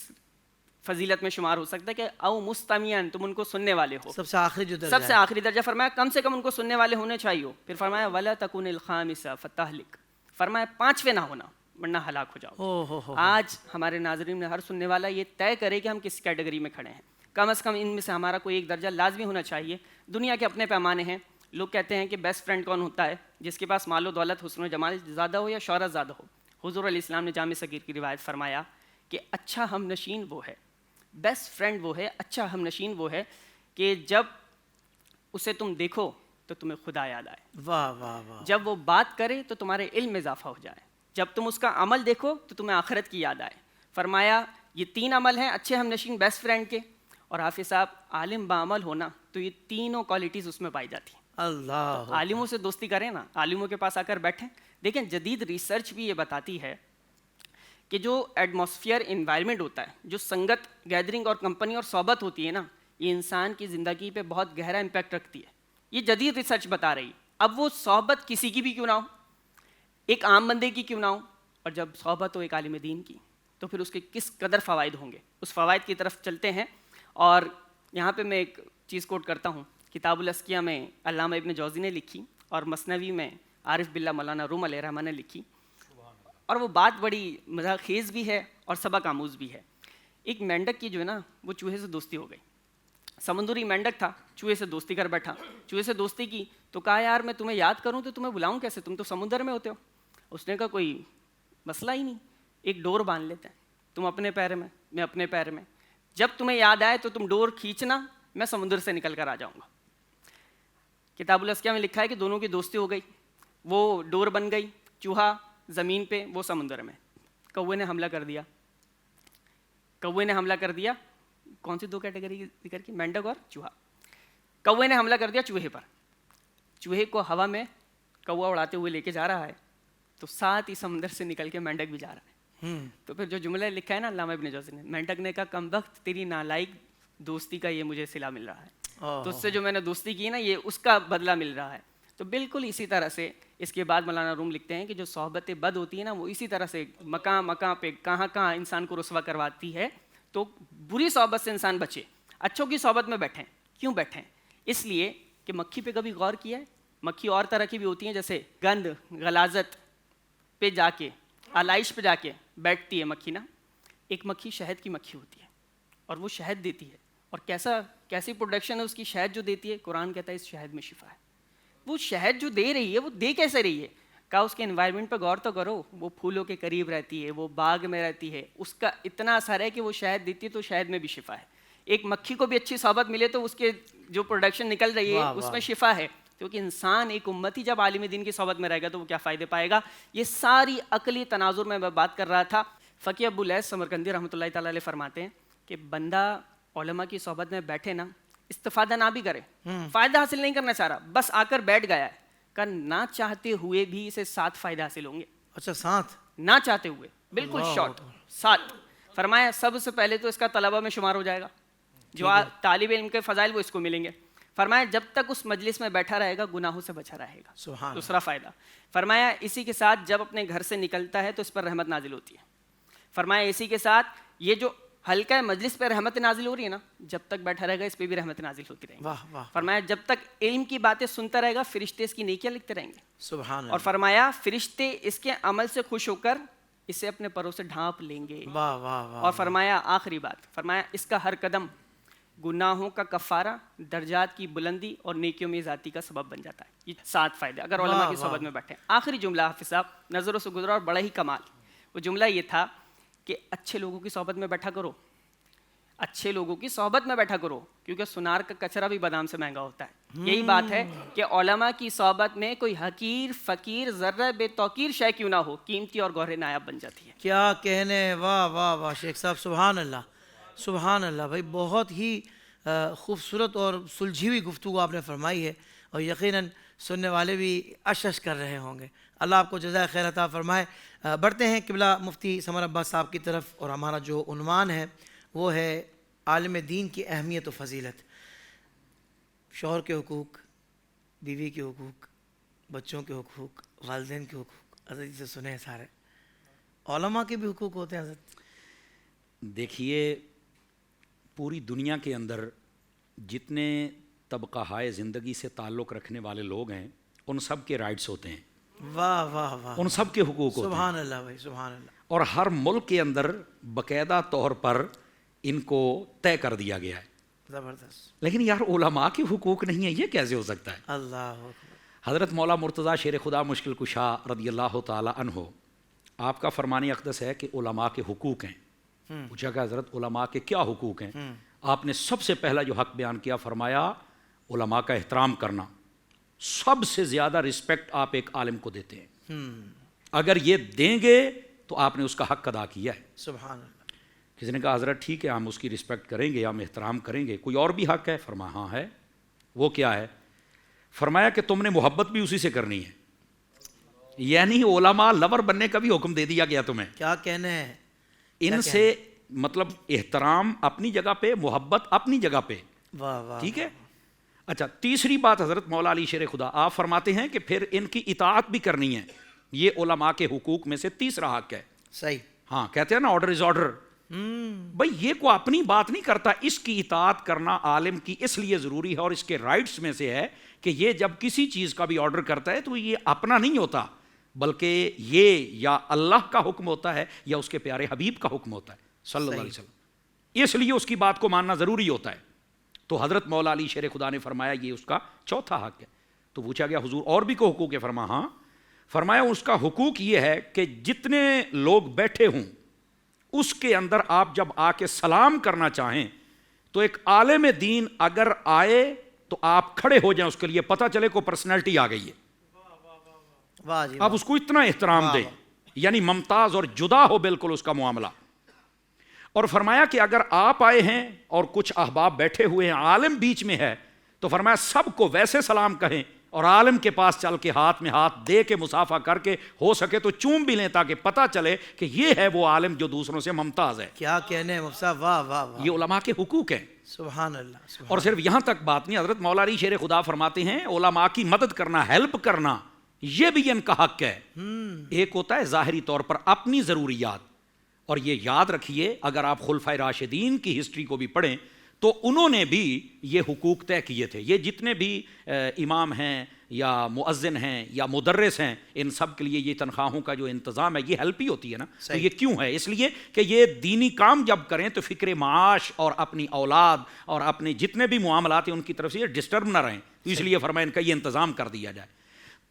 فضیلت میں شمار ہو سکتا ہے کہ او مستمیعن, تم ان کو سننے والے ہو. سب سے آخری جو درجہ سب سے آخری درجہ فرمایا کم سے کم ان کو سننے والے ہونے چاہیے. پھر فرمایا ولا تکون الخامس فتہلک, فرمایا 5ویں نہ ہونا ورنہ ہلاک ہو جاؤ. آج ہمارے ناظرین میں ہر سننے والا یہ طے کرے کہ ہم کس کیٹیگری میں کھڑے ہیں. کم از کم ان میں سے ہمارا کوئی ایک درجہ لازمی ہونا چاہیے. دنیا کے اپنے پیمانے ہیں. لوگ کہتے ہیں کہ بیسٹ فرینڈ کون ہوتا ہے, جس کے پاس مال و دولت حسن و جمال زیادہ ہو یا شہرت زیادہ ہو. حضور علیہ السلام نے جامع صغیر کی روایت فرمایا کہ اچھا ہم نشین وہ ہے, بیسٹ فرینڈ وہ ہے, اچھا ہم نشین وہ ہے کہ جب اسے تم دیکھو تو تمہیں خدا یاد آئے. واہ واہ واہ. جب وہ بات کرے تو تمہارے علم میں اضافہ ہو جائے. جب تم اس کا عمل دیکھو تو تمہیں آخرت کی یاد آئے. فرمایا یہ 3 عمل ہیں اچھے ہم نشین بیسٹ فرینڈ کے. اور حافظ صاحب عالم بعمل ہونا تو یہ تینوں کوالٹیز اس میں پائی جاتی ہیں. اللہ. عالموں سے دوستی کریں نا, عالموں کے پاس آ کر بیٹھیں. دیکھیں جدید ریسرچ بھی یہ بتاتی ہے کہ جو ایٹماسفیئر انوائرمنٹ ہوتا ہے, جو سنگت گیدرنگ اور کمپنی اور صحبت ہوتی ہے نا, یہ انسان کی زندگی پہ بہت گہرا امپیکٹ رکھتی ہے. یہ جدید ریسرچ بتا رہی. اب وہ صحبت کسی کی بھی کیوں نہ ہو, ایک عام بندے کی کیوں نہ ہو, اور جب صحبت ہو ایک عالم دین کی تو پھر اس کے کس قدر فوائد ہوں گے. اس فوائد کی طرف چلتے ہیں. اور یہاں پہ میں ایک چیز کوٹ کرتا ہوں, کتاب الاذکیہ میں علامہ ابن جوزی نے لکھی اور مثنوی میں عارف باللہ مولانا روم علیہ الرحمٰن نے لکھی, اور وہ بات بڑی مزاح خیز بھی ہے اور سبق آموز بھی ہے. ایک مینڈک کی جو ہے نا وہ چوہے سے دوستی ہو گئی. سمندری مینڈک تھا, چوہے سے دوستی کر بیٹھا. چوہے سے دوستی کی تو کہا یار میں تمہیں یاد کروں تو تمہیں بلاؤں کیسے, تم تو سمندر میں ہوتے ہو. اس نے کہا کوئی مسئلہ ہی نہیں, ایک ڈور باندھ لیتے ہیں, تم اپنے پیر میں میں اپنے پیر میں, جب تمہیں یاد آئے تو تم ڈور کھینچنا, میں سمندر سے نکل کر آ جاؤں گا. کتاب الاذکیہ میں لکھا ہے کہ دونوں کی دوستی ہو گئی. وہ ڈور بن گئی, چوہا زمین پہ, وہ سمندر میں. کوے نے حملہ کر دیا. کوے نے حملہ کر دیا. کون سی 2 کیٹیگری ذکر کی, مینڈک اور چوہا. کوے نے حملہ کر دیا چوہے پر. چوہے کو ہوا میں کوا اڑاتے ہوئے لے کے جا رہا ہے تو ساتھ ہی سمندر سے نکل کے مینڈک بھی جا رہا ہے. تو پھر جو جملہ لکھا ہے نا علامہ ابن جوزی نے, مینڈک نے کہا کم وقت تیری نالائق دوستی کا یہ مجھے صلہ مل رہا ہے, تو اس سے جو میں نے دوستی کی نا یہ اس کا بدلہ مل رہا ہے. تو بالکل اسی طرح سے اس کے بعد مولانا روم لکھتے ہیں کہ جو صحبت بد ہوتی ہے نا وہ اسی طرح سے مقام مقام پہ کہاں کہاں انسان کو رسوا کرواتی ہے. تو بری صحبت سے انسان بچے, اچھوں کی صحبت میں بیٹھیں. کیوں بیٹھیں؟ اس لیے کہ مکھی پہ کبھی غور کیا ہے, مکھی اور طرح کی بھی ہوتی ہیں, جیسے گند غلاظت پہ جا کے, آلائش پہ جا کے بیٹھتی ہے مکھی نا. ایک مکھی شہد کی مکھی ہوتی ہے اور وہ شہد دیتی ہے, اور کیسی پروڈکشن ہے اس کی شہد جو دیتی ہے, قرآن کہتا ہے اس شہد میں شفا ہے. وہ شہد جو دے رہی ہے وہ دے کیسے رہی ہے؟ کہا اس کے انوائرمنٹ پہ غور تو کرو, وہ پھولوں کے قریب رہتی ہے, وہ باغ میں رہتی ہے, اس کا اتنا اثر ہے کہ وہ شہد دیتی ہے, تو شہد میں بھی شفا ہے. ایک مکھی کو بھی اچھی صحبت ملے تو اس کے جو پروڈکشن نکل رہی ہے اس میں شفا ہے. کیونکہ انسان ایک امتی جب عالم دین کی صحبت میں رہے گا تو وہ کیا فائدے پائے گا. یہ ساری عقلی تناظر میں بات کر رہا تھا. فقیہ ابو لیث سمرقندی رحمۃ اللہ تعالیٰ علیہ فرماتے ہیں کہ بندہ علماء کی صحبت میں بیٹھے نا, استفادہ نہ بھی کرے, فائدہ حاصل نہیں کرنا چاہ رہا, بس آ کر بیٹھ گیا ہے, کا نہ چاہتے ہوئے بھی اسے 7 فائدے حاصل ہوں گے. اچھا 7 نہ چاہتے ہوئے, بالکل شارٹ 7. فرمایا سب سے پہلے تو اس کا طلبہ میں شمار ہو جائے گا, جو طالب علم کے فضائل وہ اس کو ملیں گے. فرمایا جب تک اس مجلس میں بیٹھا رہے گا گناہوں سے بچا رہے گا. سبحان. دوسرا فائدہ فرمایا اسی کے ساتھ جب اپنے گھر سے نکلتا ہے تو اس پر رحمت نازل ہوتی ہے. فرمایا اسی کے ساتھ یہ جو حلقہ مجلس پہ رحمت نازل ہو رہی ہے نا, جب تک بیٹھا رہے گا اس پہ بھی رحمت نازل ہوتی رہیں گی. واہ واہ. فرمایا جب تک علم کی باتیں سنتا رہے گا فرشتے اس کی نیکیاں لکھتے رہیں گے. سبحان. اور فرمایا فرشتے اس کے عمل سے خوش ہو کر اسے اپنے پروں سے ڈھانپ لیں گے. واہ واہ واہ. اور فرمایا آخری بات, فرمایا اس کا ہر قدم گناہوں کا کفارہ, درجات کی بلندی اور نیکیوں میں ذاتی کا سبب بن جاتا ہے. یہ 7 فائدے اگر علماء کی صحبت میں بیٹھے. آخری جملہ حافظ صاحب نظروں سے گزرا اور بڑا ہی کمال. وہ جملہ یہ تھا کہ اچھے لوگوں کی صحبت میں بیٹھا کرو, اچھے لوگوں کی صحبت میں بیٹھا کرو, کیونکہ سنار کا کچرا بھی بادام سے مہنگا ہوتا ہے. یہی بات ہے کہ علماء کی صحبت میں کوئی حقیر فقیر ذرہ بے توقیر شے کیوں نہ ہو, قیمتی اور گوہر نایاب بن جاتی ہے. کیا کہنے. واہ واہ واہ شیخ صاحب, سبحان اللہ سبحان اللہ. بھائی بہت ہی خوبصورت اور سلجھی ہوئی گفتگو آپ نے فرمائی ہے, اور یقیناً سننے والے بھی اشش کر رہے ہوں گے. اللہ آپ کو جزائے خیر عطا فرمائے. بڑھتے ہیں قبلہ مفتی سمر عباس صاحب کی طرف, اور ہمارا جو عنوان ہے وہ ہے عالم دین کی اہمیت و فضیلت. شوہر کے حقوق, بیوی کے حقوق, بچوں کے حقوق, والدین کے حقوق. حضرت جی سے سنے سارے. علماء کے بھی حقوق ہوتے ہیں حضرت. دیکھیے پوری دنیا کے اندر جتنے طبقہ ہائے زندگی سے تعلق رکھنے والے لوگ ہیں ان سب کے رائٹس ہوتے ہیں. واہ واہ واہ. ان سب کے حقوق ہوتے ہیں. سبحان اللہ بھائی سبحان اللہ. اور ہر ملک کے اندر باقاعدہ طور پر ان کو طے کر دیا گیا ہے. زبردست. لیکن یار علماء کے حقوق نہیں ہیں, یہ کیسے ہو سکتا ہے؟ اللہ اکبر. حضرت مولا مرتضیٰ شیر خدا مشکل کشا رضی اللہ تعالی عنہ, آپ کا فرمان اقدس ہے کہ علماء کے حقوق ہیں. پوچھا کہ حضرت علماء کے کیا حقوق ہیں؟ آپ نے سب سے پہلا جو حق بیان کیا فرمایا علماء کا احترام کرنا. سب سے زیادہ رسپیکٹ آپ ایک عالم کو دیتے ہیں. اگر یہ دیں گے تو آپ نے اس کا حق ادا کیا ہے. سبحان اللہ. کسی نے کہا حضرت ٹھیک ہے ہم اس کی رسپیکٹ کریں گے, ہم احترام کریں گے, کوئی اور بھی حق ہے؟ فرمایا ہاں ہے. وہ کیا ہے؟ فرمایا کہ تم نے محبت بھی اسی سے کرنی ہے. یعنی علماء لور بننے کا بھی حکم دے دیا گیا تمہیں. کیا کہنے ہیں ان سے مطلب احترام اپنی جگہ پہ, محبت اپنی جگہ پہ. واہ واہ. ٹھیک ہے. اچھا تیسری بات حضرت مولا علی شیر خدا آپ فرماتے ہیں کہ پھر ان کی اطاعت بھی کرنی ہے. یہ علماء کے حقوق میں سے تیسرا حق ہے. صحیح. ہاں کہتے ہیں نا آرڈر از آرڈر. بھائی یہ کوئی اپنی بات نہیں کرتا, اس کی اطاعت کرنا عالم کی اس لیے ضروری ہے اور اس کے رائٹس میں سے ہے کہ یہ جب کسی چیز کا بھی آرڈر کرتا ہے تو یہ اپنا نہیں ہوتا, بلکہ یہ یا اللہ کا حکم ہوتا ہے یا اس کے پیارے حبیب کا حکم ہوتا ہے صلی اللہ علیہ وسلم. اس لیے اس کی بات کو ماننا ضروری ہوتا ہے. تو حضرت مولا علی شیر خدا نے فرمایا یہ اس کا چوتھا حق ہے. تو پوچھا گیا حضور اور بھی کوئی حقوق ہے؟ فرمایا ہاں. فرمایا اس کا حقوق یہ ہے کہ جتنے لوگ بیٹھے ہوں اس کے اندر آپ جب آ کے سلام کرنا چاہیں تو ایک عالم دین اگر آئے تو آپ کھڑے ہو جائیں, اس کے لیے پتہ چلے کو پرسنالٹی آ گئی ہے. واہ جی. آپ اس کو اتنا احترام دیں, یعنی ممتاز اور جدا ہو بالکل اس کا معاملہ. اور فرمایا کہ اگر آپ آئے ہیں اور کچھ احباب بیٹھے ہوئے ہیں, عالم بیچ میں ہے, تو فرمایا سب کو ویسے سلام کہیں اور عالم کے پاس چل کے ہاتھ میں ہاتھ دے کے مصافحہ کر کے ہو سکے تو چوم بھی لیں تاکہ پتہ چلے کہ یہ ہے وہ عالم جو دوسروں سے ممتاز ہے. کیا کہنے مفتی صاحب. واہ واہ واہ. یہ علماء کے حقوق ہیں. سبحان اللہ. اور صرف یہاں تک بات نہیں, حضرت مولا علی شیر خدا فرماتے ہیں علماء کی مدد کرنا, ہیلپ کرنا, یہ بھی ان کا حق ہے. ایک ہوتا ہے ظاہری طور پر اپنی ضروریات, اور یہ یاد رکھیے اگر آپ خلفائے راشدین کی ہسٹری کو بھی پڑھیں تو انہوں نے بھی یہ حقوق طے کیے تھے. یہ جتنے بھی امام ہیں یا مؤذن ہیں یا مدرس ہیں, ان سب کے لیے یہ تنخواہوں کا جو انتظام ہے یہ ہیلپ ہی ہوتی ہے نا. تو یہ کیوں ہے؟ اس لیے کہ یہ دینی کام جب کریں تو فکر معاش اور اپنی اولاد اور اپنے جتنے بھی معاملات ہیں ان کی طرف سے یہ ڈسٹرب نہ رہیں, تو اس لیے فرمایا ان کا یہ انتظام کر دیا جائے.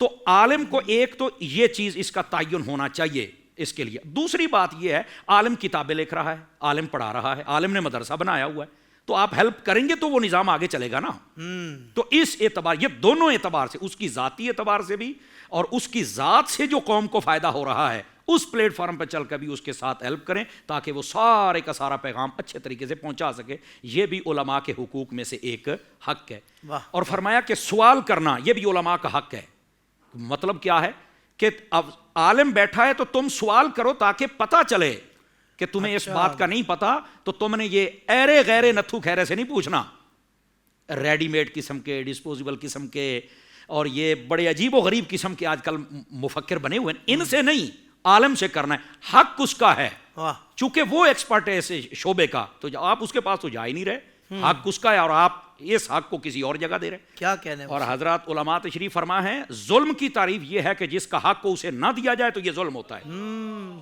تو عالم کو ایک تو یہ چیز اس کا تعین ہونا چاہیے اس کے لیے. دوسری بات یہ ہے عالم کتابیں لکھ رہا ہے, عالم پڑھا رہا ہے, عالم نے مدرسہ بنایا ہوا ہے, تو آپ ہیلپ کریں گے تو وہ نظام آگے چلے گا نا. تو اس اعتبار, یہ دونوں اعتبار سے, اس کی ذاتی اعتبار سے بھی اور اس کی ذات سے جو قوم کو فائدہ ہو رہا ہے, اس پلیٹ فارم پہ چل کر بھی اس کے ساتھ ہیلپ کریں تاکہ وہ سارے کا سارا پیغام اچھے طریقے سے پہنچا سکے. یہ بھی علماء کے حقوق میں سے ایک حق ہے. اور فرمایا کہ سوال کرنا یہ بھی علماء کا حق ہے. مطلب کیا ہے کہ اب عالم بیٹھا ہے تو تم سوال کرو تاکہ پتہ چلے کہ تمہیں اس بات کا نہیں پتا، تو تم نے یہ ایرے غیرے نتھو خیرے سے نہیں پوچھنا، ریڈی میڈ قسم کے، ڈسپوزیبل قسم کے، اور یہ بڑے عجیب و غریب قسم کے آج کل مفکر بنے ہوئے ہیں، ان سے نہیں، عالم سے کرنا ہے۔ حق اس کا ہے، چونکہ وہ ایکسپرٹ ہے اس شعبے کا، تو آپ اس کے پاس تو جا ہی نہیں رہے۔ حق اس کا ہے اور آپ اس حق کو کسی اور جگہ دے رہے۔ کیا کہنے اور حضرات علماء تشریف فرما ہے، ظلم کی تعریف یہ ہے کہ جس کا حق کو اسے نہ دیا جائے تو یہ ظلم ہوتا ہے۔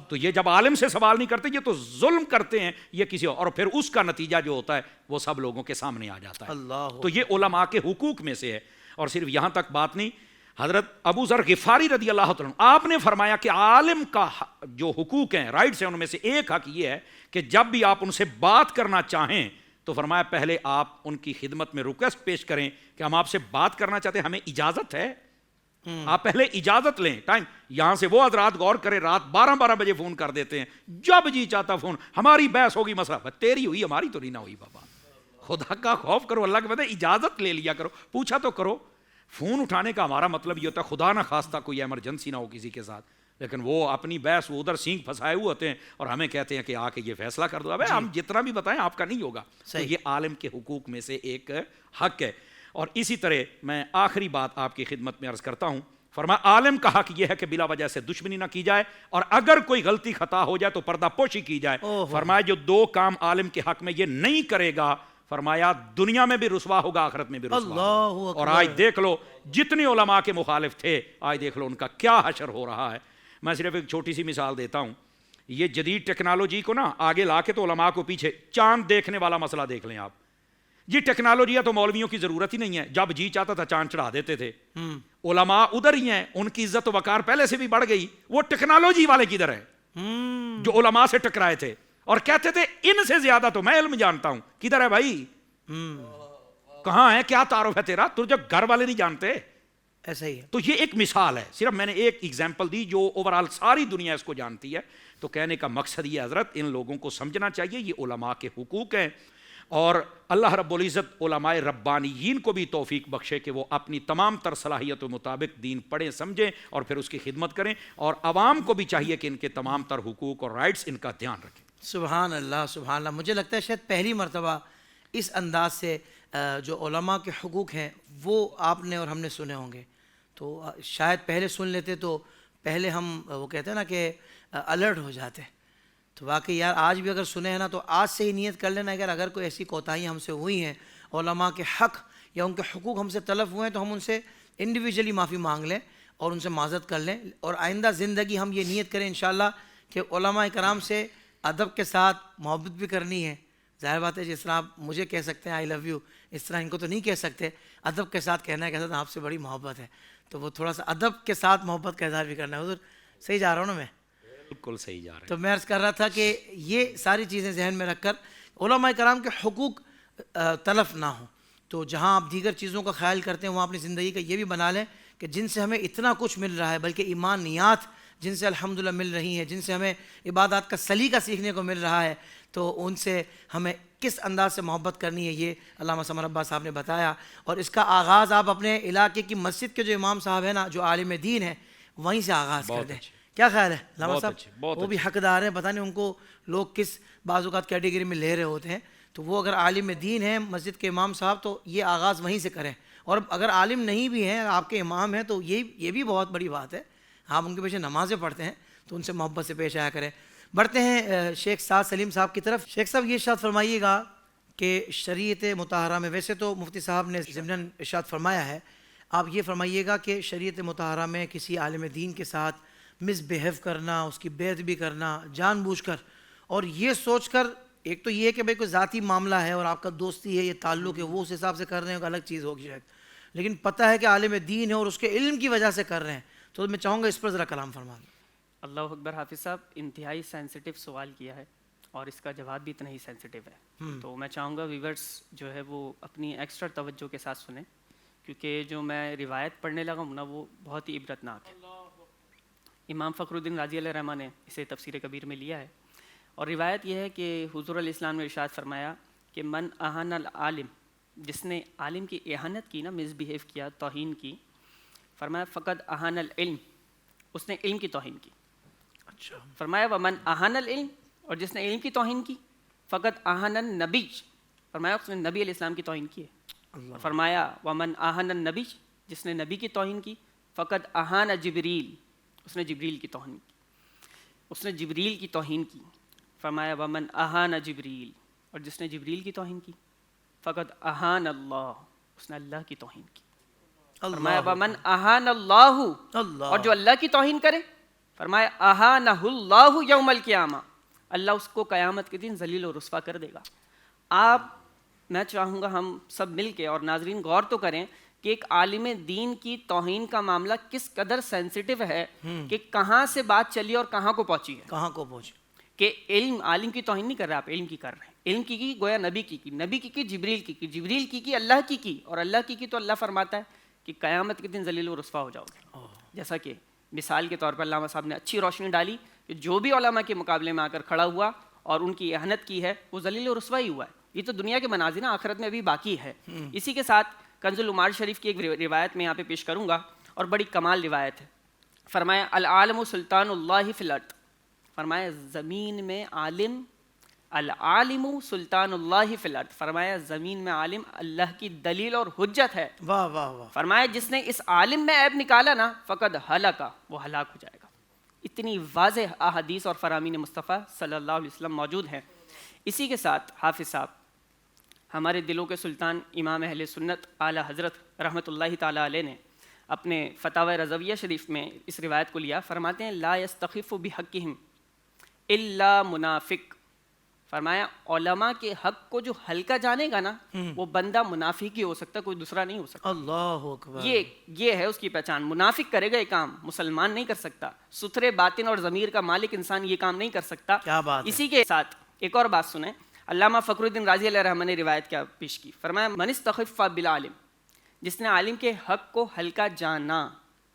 تو یہ جب عالم سے سوال نہیں کرتے، یہ تو ظلم کرتے ہیں یہ کسی اور پھر اس کا نتیجہ جو ہوتا ہے وہ سب لوگوں کے سامنے آ جاتا ہے۔ اللہ، تو یہ علماء کے حقوق میں سے ہے۔ اور صرف یہاں تک بات نہیں، حضرت ابو ذر غفاری رضی اللہ عنہ آپ نے فرمایا کہ عالم کا جو حقوق ہیں، رائٹس ہیں، ان میں سے ایک حق یہ ہے کہ جب بھی آپ ان سے بات کرنا چاہیں تو فرمایا پہلے آپ ان کی خدمت میں ریکویسٹ پیش کریں کہ ہم آپ سے بات کرنا چاہتے ہیں، ہمیں اجازت ہے؟ آپ پہلے اجازت لیں۔ ٹائم یہاں سے وہ حضرات غور کریں، رات 12 بجے فون کر دیتے ہیں، جب جی چاہتا فون، ہماری بحث ہوگی، مسئلہ تیری ہوئی ہماری تو نہیں نہ ہوئی۔ بابا خدا کا خوف کرو، اللہ کے بندے، اجازت لے لیا کرو، پوچھا تو کرو۔ فون اٹھانے کا ہمارا مطلب یہ ہوتا ہے خدا نہ خواستہ کوئی ایمرجنسی نہ ہو کسی کے ساتھ، لیکن وہ اپنی بحث وہ ادھر سینگ پھنسائے ہوئے ہوتے ہیں اور ہمیں کہتے ہیں کہ آ کے یہ فیصلہ کر دو۔ ابے ہم جتنا بھی بتائیں آپ کا نہیں ہوگا۔ تو یہ عالم کے حقوق میں سے ایک حق ہے۔ اور اسی طرح میں آخری بات آپ کی خدمت میں عرض کرتا ہوں، فرمایا عالم کا حق یہ ہے کہ بلا وجہ سے دشمنی نہ کی جائے، اور اگر کوئی غلطی خطا ہو جائے تو پردہ پوشی کی جائے۔ فرمایا جو دو کام عالم کے حق میں یہ نہیں کرے گا، فرمایا دنیا میں بھی رسوا ہوگا، آخرت میں بھی رسوا ہوگا۔ اور آج دیکھ لو جتنے علماء کے مخالف تھے، آج دیکھ لو ان کا کیا حشر ہو رہا ہے۔ میں صرف ایک چھوٹی سی مثال دیتا ہوں، یہ جدید ٹیکنالوجی کو نا آگے لا کے تو علماء کو پیچھے، چاند دیکھنے والا مسئلہ دیکھ لیں آپ۔ یہ ٹیکنالوجی ہے تو مولویوں کی ضرورت ہی نہیں ہے، جب جی چاہتا تھا چاند چڑھا دیتے تھے۔ علماء ادھر ہی ہیں، ان کی عزت و وقار پہلے سے بھی بڑھ گئی، وہ ٹیکنالوجی والے کدھر ہے جو علماء سے ٹکرائے تھے اور کہتے تھے ان سے زیادہ تو میں علم جانتا ہوں؟ کدھر ہے بھائی؟ کہاں ہے؟ کیا تعارف ہے تیرا؟ تو جب گھر والے نہیں جانتے ایسا ہی ہے۔ تو یہ ایک مثال ہے، صرف میں نے ایک ایگزامپل دی جو اوورال ساری دنیا اس کو جانتی ہے۔ تو کہنے کا مقصد یہ حضرت ان لوگوں کو سمجھنا چاہیے یہ علماء کے حقوق ہیں، اور اللہ رب العزت علماء ربانیین کو بھی توفیق بخشے کہ وہ اپنی تمام تر صلاحیتوں مطابق دین پڑھیں، سمجھیں اور پھر اس کی خدمت کریں، اور عوام کو بھی چاہیے کہ ان کے تمام تر حقوق اور رائٹس ان کا دھیان رکھیں۔ سبحان اللہ، سبحان اللہ۔ مجھے لگتا ہے شاید پہلی مرتبہ اس انداز سے جو علماء کے حقوق ہیں وہ آپ نے اور ہم نے سنے ہوں گے، تو شاید پہلے سن لیتے تو پہلے ہم وہ کہتے ہیں نا کہ الرٹ ہو جاتے۔ تو واقعی یار آج بھی اگر سنے ہیں نا تو آج سے ہی نیت کر لینا، اگر کوئی ایسی کوتاہیاں ہم سے ہوئی ہیں، علماء کے حق یا ان کے حقوق ہم سے تلف ہوئے ہیں، تو ہم ان سے انڈیویجولی معافی مانگ لیں اور ان سے معذرت کر لیں، اور آئندہ زندگی ہم یہ نیت کریں انشاءاللہ کہ علماء کرام سے ادب کے ساتھ محبت بھی کرنی ہے۔ ظاہر بات ہے جس طرح آپ مجھے کہہ سکتے ہیں آئی لو یو، اس طرح ان کو تو نہیں کہہ سکتے، ادب کے ساتھ کہنا ہے کہ حضرت آپ سے بڑی محبت ہے، تو وہ تھوڑا سا ادب کے ساتھ محبت کا اظہار بھی کرنا ہے۔ حضور صحیح جا رہا ہوں نا میں؟ بالکل صحیح جا رہے ہیں۔ تو میں عرض کر رہا تھا کہ یہ ساری چیزیں ذہن میں رکھ کر علماء کرام کے حقوق تلف نہ ہوں، تو جہاں آپ دیگر چیزوں کا خیال کرتے ہیں وہاں اپنی زندگی کا یہ بھی بنا لیں کہ جن سے ہمیں اتنا کچھ مل رہا ہے، بلکہ ایمانیات جن سے الحمدللہ مل رہی ہیں، جن سے ہمیں عبادات کا سلیقہ سیکھنے کو مل رہا ہے، تو ان سے ہمیں کس انداز سے محبت کرنی ہے یہ علامہ سمر عباس صاحب نے بتایا۔ اور اس کا آغاز آپ اپنے علاقے کی مسجد کے جو امام صاحب ہیں نا، جو عالم دین ہیں، وہیں سے آغاز کر دیں۔ کیا خیال ہے علامہ صاحب؟ وہ بھی حقدار ہیں، پتہ نہیں ان کو لوگ کس بعض اوقات کیٹیگری میں لے رہے ہوتے ہیں، تو وہ اگر عالم دین ہیں مسجد کے امام صاحب تو یہ آغاز وہیں سے کریں، اور اگر عالم نہیں بھی ہیں آپ کے امام ہیں تو یہ بھی بہت بڑی بات ہے، آپ ان کے پیچھے نمازیں پڑھتے ہیں تو ان سے محبت سے پیش آیا کریں۔ بڑھتے ہیں شیخ سعد سلیم صاحب کی طرف۔ شیخ صاحب یہ ارشاد فرمائیے گا کہ شریعت مطہرہ میں، ویسے تو مفتی صاحب نے ضمناً ارشاد فرمایا ہے، آپ یہ فرمائیے گا کہ شریعت مطہرہ میں کسی عالم دین کے ساتھ مس بیہیو کرنا، اس کی بیعت بھی کرنا جان بوجھ کر، اور یہ سوچ کر، ایک تو یہ ہے کہ بھائی کوئی ذاتی معاملہ ہے اور آپ کا دوستی ہے، یہ تعلق ہے، وہ اس حساب سے کر رہے ہیں، ایک الگ چیز ہوگی شاید، لیکن پتہ ہے کہ عالم دین ہے اور اس کے علم کی وجہ سے کر رہے ہیں، تو میں چاہوں گا اس پر ذرا کلام فرما لیں۔ اللہ اکبر۔ حافظ صاحب انتہائی سینسٹیو سوال کیا ہے اور اس کا جواب بھی اتنا ہی سینسٹیو ہے، تو میں چاہوں گا ویورز جو ہے وہ اپنی ایکسٹرا توجہ کے ساتھ سنیں، کیونکہ جو میں روایت پڑھنے لگا ہوں نا وہ بہت ہی عبرتناک ہے۔ امام فخر الدین رازی علیہ رحمہ نے اسے تفسیر کبیر میں لیا ہے، اور روایت یہ ہے کہ حضور علیہ السلام نے ارشاد فرمایا کہ من اہان العالم، جس نے عالم کی اہانت کی نا، مس بیہیو کیا، توہین کی، فرمایا فقد اہان العلم، اس نے علم کی توہین کی. اچھا. فرمایا ومن اہان العلم، اور جس نے علم کی توہین کی، فقد اہان النبی، فرمایا اس نے نبی علیہ السلام کی توہین کی ہے. فرمایا ومن اہان النبی، جس نے نبی کی توہین کی، فقد اہان جبریل، اس نے جبریل کی توہین کی. اس نے جبریل کی توہین کی. فرمایا ومن اہان جبریل، اور جس نے جبریل کی توہین کی، فقد اہان اللہ، اس نے اللہ کی توہین کی. فرمایا ومن اہان اللہ، اور جو اللہ کی توہین کرے، فرمایا اہانہ اللہ یوم القیامہ، اللہ اس کو قیامت کے دن ذلیل و رسوا کر دے گا. میں چاہوں گا ہم سب مل کے، اور ناظرین غور تو کریں کہ ایک عالم دین کی توہین کا معاملہ کس قدر سینسٹیو ہے کہ کہاں سے بات چلی اور کہاں کو پہنچی ہے. کہاں کو پہنچی کہ عالم کی توہین نہیں کر رہے آپ، علم کی کر رہے ہیں. علم کی گویا نبی کی نبی کی جبریل کی جبریل کی اللہ کی اور اللہ کی تو اللہ فرماتا ہے کہ قیامت کے دن ذلیل و رسوا ہو جاؤ گے. جیسا کہ مثال کے طور پر علامہ صاحب نے اچھی روشنی ڈالی کہ جو بھی علماء کے مقابلے میں آ کر کھڑا ہوا اور ان کی اہانت کی ہے وہ ذلیل و رسوا ہی ہوا ہے. یہ تو دنیا کے مناظر ہیں، آخرت میں ابھی باقی ہے. اسی کے ساتھ کنز العمار شریف کی ایک روایت میں یہاں پہ پیش کروں گا، اور بڑی کمال روایت ہے. فرمایا العالم سلطان اللہ فی الارض، فرمایا زمین میں عالم، العالم سلطان اللہ فی الارض، فرمایا زمین میں عالم اللہ کی دلیل اور حجت ہے. واہ واہ واہ. فرمایا جس نے اس عالم میں عیب نکالا نا فقد ہلکا، وہ ہلاک ہو جائے گا. اتنی واضح احادیث اور فرامین مصطفیٰ صلی اللہ علیہ وسلم موجود ہیں. اسی کے ساتھ حافظ صاحب ہمارے دلوں کے سلطان امام اہل سنت اعلیٰ حضرت رحمۃ اللہ تعالیٰ علیہ نے اپنے فتاوی رضویہ شریف میں اس روایت کو لیا. فرماتے ہیں لا یستخف بحقہم الا منافق، فرمایا علماء کے حق کو جو ہلکا جانے گا نا وہ بندہ منافق ہی ہو سکتا، کوئی دوسرا نہیں ہو سکتا. اللہ اکبر. یہ ہے اس کی پہچان. منافق کرے گا یہ کام، مسلمان نہیں کر سکتا. ستھرے باطن اور ضمیر کا مالک انسان یہ کام نہیں کر سکتا. کیا بات ہے. اسی کے ساتھ ایک اور بات سنیں، علامہ فخر الدین رازی علیہ رحمہ نے روایت کیا پیش کی. فرمایا من استخف بالعالم، جس نے عالم کے حق کو ہلکا جانا،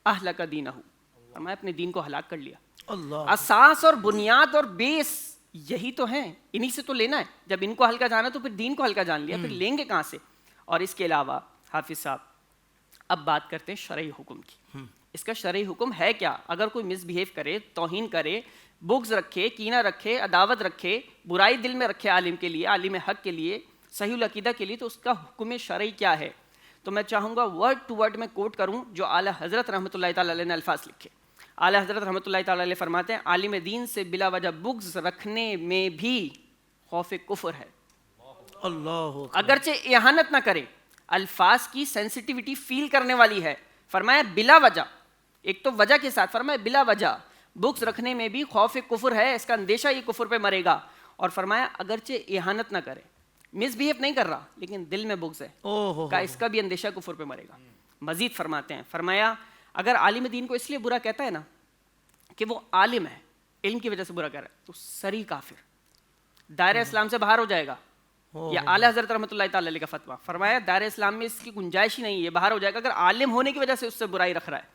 اہلک دینہ، فرمایا اپنے دین کو ہلاک کر لیا. اللہ. اساس اور بنیاد اور بیس یہی تو ہیں، انہی سے تو لینا ہے. جب ان کو ہلکا جانا تو پھر دین کو ہلکا جان لیا، پھر لیں گے کہاں سے. اور اس کے علاوہ حافظ صاحب اب بات کرتے ہیں شرعی حکم کی. اس کا شرعی حکم ہے کیا؟ اگر کوئی مس بہیو کرے، توہین کرے، بغض رکھے، کینہ رکھے، عداوت رکھے، برائی دل میں رکھے عالم کے لیے، عالم حق کے لیے، صحیح العقیدہ کے لیے، تو اس کا حکم شرعی کیا ہے؟ تو میں چاہوں گا ورڈ ٹو ورڈ میں کوٹ کروں جو اعلیٰ حضرت رحمۃ اللہ تعالیٰ علیہ نے الفاظ لکھے. اعلیٰ حضرت رحمۃ اللہ تعالیٰ علیہ فرماتے ہیں عالم دین سے بلا وجہ بغض رکھنے میں بھی خوف کفر ہے. اللہ اگرچہ اہانت نہ کرے، الفاظ کی سینسٹیوٹی فیل کرنے والی ہے. فرمایا بلا وجہ، ایک تو وجہ کے ساتھ، فرمایا بلا وجہ بغض رکھنے میں بھی خوف کفر ہے، اس کا اندیشہ یہ کفر پہ مرے گا. اور فرمایا اگرچہ اہانت نہ کرے، مس بہیو نہیں کر رہا لیکن دل میں بغض ہے کا، اس کا بھی اندیشہ کفر پہ مرے گا. مزید فرماتے ہیں، فرمایا اگر عالم دین کو اس لیے برا کہتا ہے نا کہ وہ عالم ہے، علم کی وجہ سے برا کہہ رہا ہے، تو صریح کافر، دائرہ اسلام سے باہر ہو جائے گا. یہ اعلیٰ حضرت رحمۃ اللہ تعالیٰ علیہ کا فتویٰ. فرمایا دائرہ اسلام میں اس کی گنجائش ہی نہیں ہے، باہر ہو جائے گا اگر عالم ہونے کی وجہ سے اس سے برائی رکھ رہا ہے.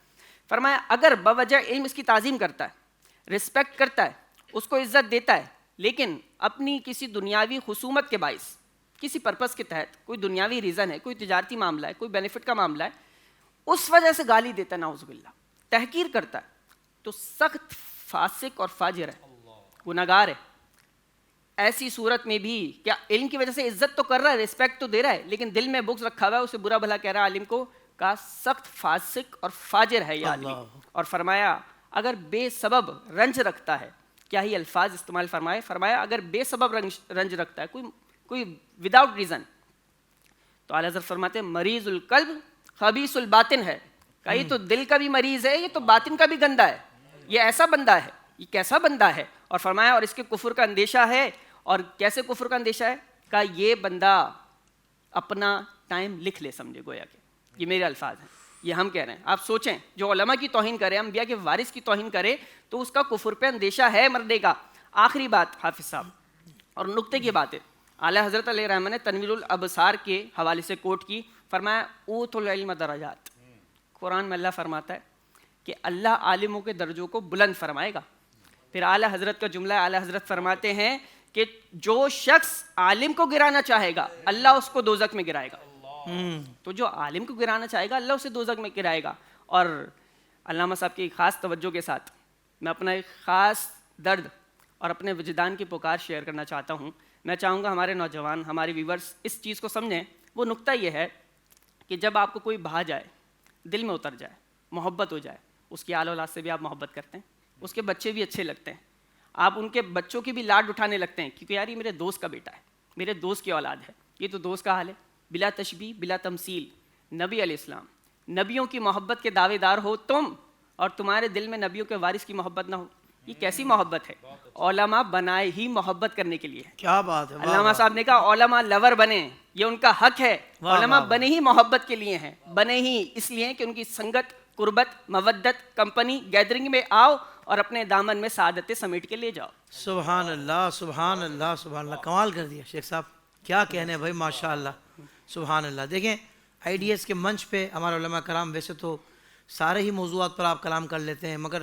فرمایا اگر بوجہ علم اس کی تعظیم کرتا ہے، رسپیکٹ کرتا ہے، اس کو عزت دیتا ہے، لیکن اپنی کسی دنیاوی خصومت کے باعث، کسی پرپس کے تحت، کوئی دنیاوی ریزن ہے، کوئی تجارتی معاملہ ہے، کوئی بینیفٹ کا معاملہ ہے، اس وجہ سے گالی دیتا ہے، نعوذ باللہ، تحقیر کرتا ہے، تو سخت فاسق اور فاجر ہے، گناہگار ہے. ایسی صورت میں بھی کیا علم کی وجہ سے عزت تو کر رہا ہے، رسپیکٹ تو دے رہا ہے، لیکن دل میں بغض رکھا ہوا ہے، اسے برا بھلا کہہ رہا ہے عالم کو، کا سخت فاسق اور فاجر ہے یہ آدمی. اور فرمایا اگر بے سبب رنج رکھتا ہے، کیا ہی الفاظ استعمال فرمائے، فرمایا اگر بے سبب رنج رکھتا ہے، کوئی وداؤٹ ریزن، تو اعلیٰ حضرت فرماتے ہیں مریض القلب خبیث الباطن ہے. کہ یہ تو دل کا بھی مریض ہے، یہ تو باطن کا بھی گندا ہے. یہ ایسا بندہ ہے، یہ کیسا بندہ ہے. اور فرمایا اور اس کے کفر کا اندیشہ ہے. اور کیسے کفر کا اندیشہ ہے؟ کہ یہ بندہ اپنا ٹائم لکھ لے، سمجھے گویا کہ یہ میرے الفاظ ہیں، یہ ہم کہہ رہے ہیں. آپ سوچیں جو علماء کی توہین کرے، انبیاء کے وارث کی توہین کرے، تو اس کا کفر پہ اندیشہ ہے مرنے کا. آخری بات حافظ صاحب اور نقطے کی بات ہے، اعلیٰ حضرت علیہ رحمہ نے تنویر الابصار کے حوالے سے کوٹ کی. فرمایا اوتوا العلم درجات، قرآن میں اللہ فرماتا ہے کہ اللہ عالموں کے درجوں کو بلند فرمائے گا. پھر اعلیٰ حضرت کا جملہ، اعلیٰ حضرت فرماتے ہیں کہ جو شخص عالم کو گرانا چاہے گا اللہ اس کو دوزخ میں گرائے گا. تو جو عالم کو گرانا چاہے گا اللہ اسے دوزخ میں گرائے گا. اور علامہ صاحب کی خاص توجہ کے ساتھ میں اپنا ایک خاص درد اور اپنے وجدان کی پکار شیئر کرنا چاہتا ہوں. میں چاہوں گا ہمارے نوجوان، ہمارے ویورز اس چیز کو سمجھیں. وہ نقطہ یہ ہے کہ جب آپ کو کوئی بھا جائے، دل میں اتر جائے، محبت ہو جائے، اس کی آل اولاد سے بھی آپ محبت کرتے ہیں، اس کے بچے بھی اچھے لگتے ہیں، آپ ان کے بچوں کی بھی لاڈ اٹھانے لگتے ہیں کیونکہ یار یہ میرے دوست کا بیٹا ہے، میرے دوست کی اولاد ہے. یہ تو دوست کا حال ہے. بلا تشبیہ بلا تمثیل نبی علیہ السلام، نبیوں کی محبت کے دعوے دار ہو تم، اور تمہارے دل میں نبیوں کے وارث کی محبت نہ ہو. یہ کیسی محبت ہے؟ علماء بنائے ہی محبت کرنے کے لیے. کیا بات ہے. علامہ صاحب نے کہا علماء لور بنے، یہ ان کا حق ہے. علماء بنے ہی محبت کے لیے ہیں، بنے ہی اس لیے کہ ان کی سنگت، قربت، مودت، کمپنی، گیدرنگ میں آؤ اور اپنے دامن میں سعادتیں سمیٹ کے لے جاؤ. سبحان اللہ سبحان اللہ سبحان اللہ. کمال کر دیا شیخ صاحب، کیا کہنے بھائی، ماشاء اللہ سبحان اللہ. دیکھیں آئیڈیاز کے منچ پہ ہمارے علماء کرام ویسے تو سارے ہی موضوعات پر آپ کلام کر لیتے ہیں، مگر